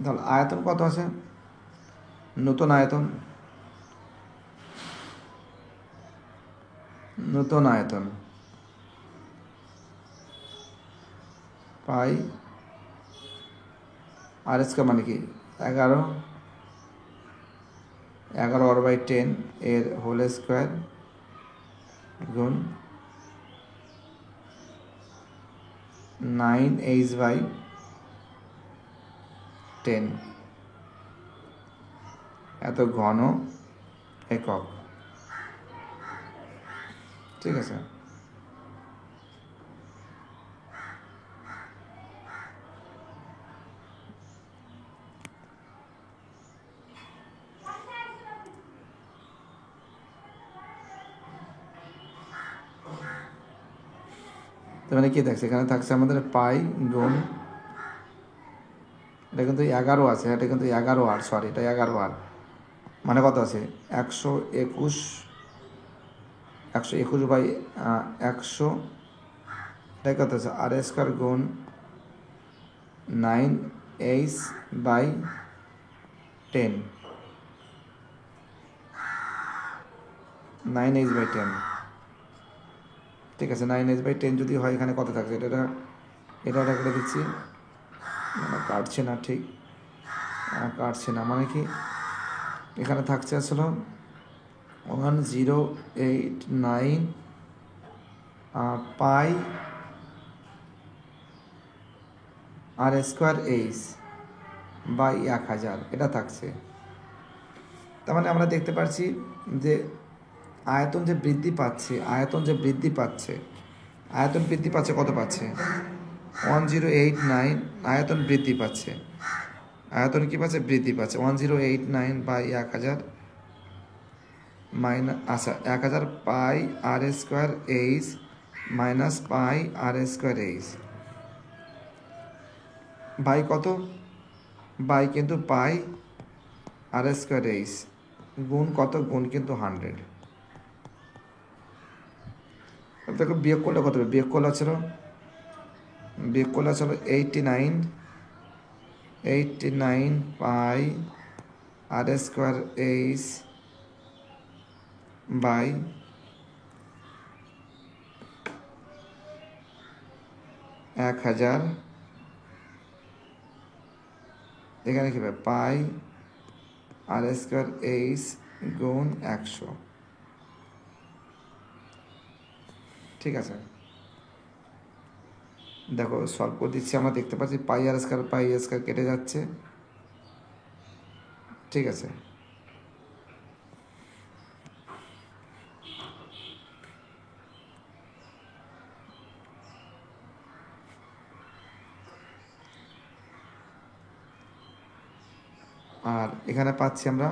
তাহলে আয়তন কত আছে? নতুন আয়তন, নতুন আয়তন পাই আর স্কোয়ার মানে কি? 11r/10 এর হোল স্কোয়ার গুণ 9h/10 এত ঘন একক। ঠিক আছে? তার মানে কি থাকছে? এখানে থাকছে আমাদের পাই গুণ, এটা কিন্তু 11 আছে, এটা কিন্তু 11r, সরি এটা 11r, মানে কত আছে? 121/100, এটা কত আছে? আর স্কোয়ার গুণ 9h/10, 9h/10। ঠিক আছে, 9h/10 যদি হয়, এখানে কত থাকছে? এটা কেটে দিচ্ছি, মানে কাটছে না, ঠিক কাটছে না, মানে কি এখানে থাকছে আসলে 1089 পাই আর স্কোয়ার এইচ বাই 1000, এটা থাকছে। তার মানে আমরা দেখতে পাচ্ছি যে আয়তন যে বৃদ্ধি পাচ্ছে, আয়তন বৃদ্ধি পাচ্ছে কত পাচ্ছে? 1089 আয়তন বৃদ্ধি পাচ্ছে। আয়তন কী পাচ্ছে? বৃদ্ধি পাচ্ছে। 1089/1000 মাইনাস, আচ্ছা 1000 pi R square H minus pi R square H by কত? বাই কিন্তু পাই আর স্কোয়ার এইচ গুণ কত? গুণ কিন্তু 100। দেখো বিয়োগ করলে কত হবে? বিয়োগ করলে ছিল 89 pi R square H by 1000, এখানে কী হবে? পাই আর স্কোয়ার এইচ গুণ 100। ঠিক আছে, দেখো সলভ করে দিচ্ছি। আমরা দেখতে পাচ্ছি পাই আর স্কোয়ার কেটে যাচ্ছে। ঠিক আছে, আর এখানে পাচ্ছি আমরা,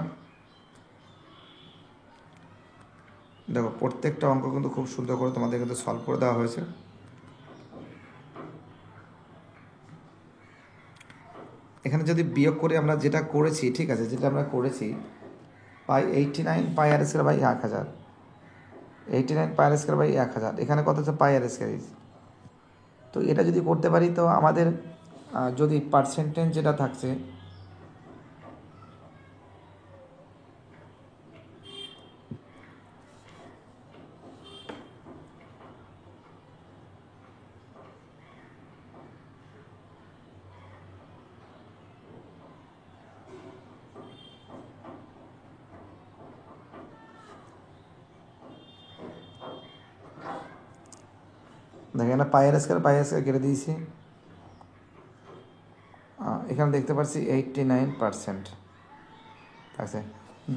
দেখো প্রত্যেকটা অঙ্ক কিন্তু খুব সুন্দর করে তোমাদের কিন্তু সলভ করে দেওয়া হয়েছে। এখানে যদি বিয়োগ করে আমরা যেটা করেছি, ঠিক আছে, যেটা আমরা করেছি pi 89 pi R square by 1000, 89 pi R square by 1000, এখানে কত হচ্ছে? Pi R square. তো এটা যদি করতে পারি, তো আমাদের যদি পার্সেন্টেজ যেটা থাকছে, দেখেন না পাই স্কোয়ার কেটে দিয়েছি। এখানে দেখতে পাচ্ছি 89%। আছে।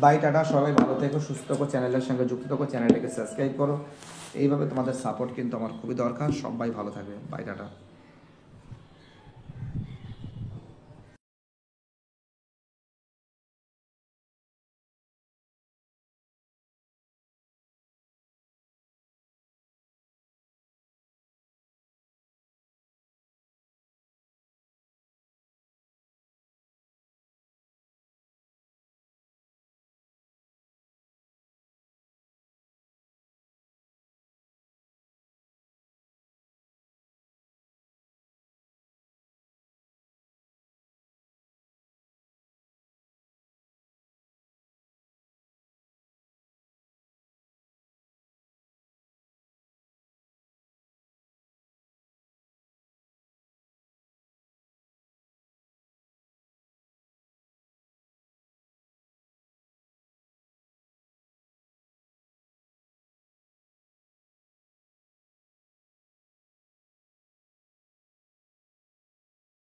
বাই টাটা, সবাই ভালো থেকো, সুস্থ থাকো, চ্যানেলের সঙ্গে যুক্ত থাকো, চ্যানেলটাকে সাবস্ক্রাইব করো। এইভাবে তোমাদের সাপোর্ট কিন্তু আমার খুবই দরকার। সবাই ভালো থাকবে। Bye tata.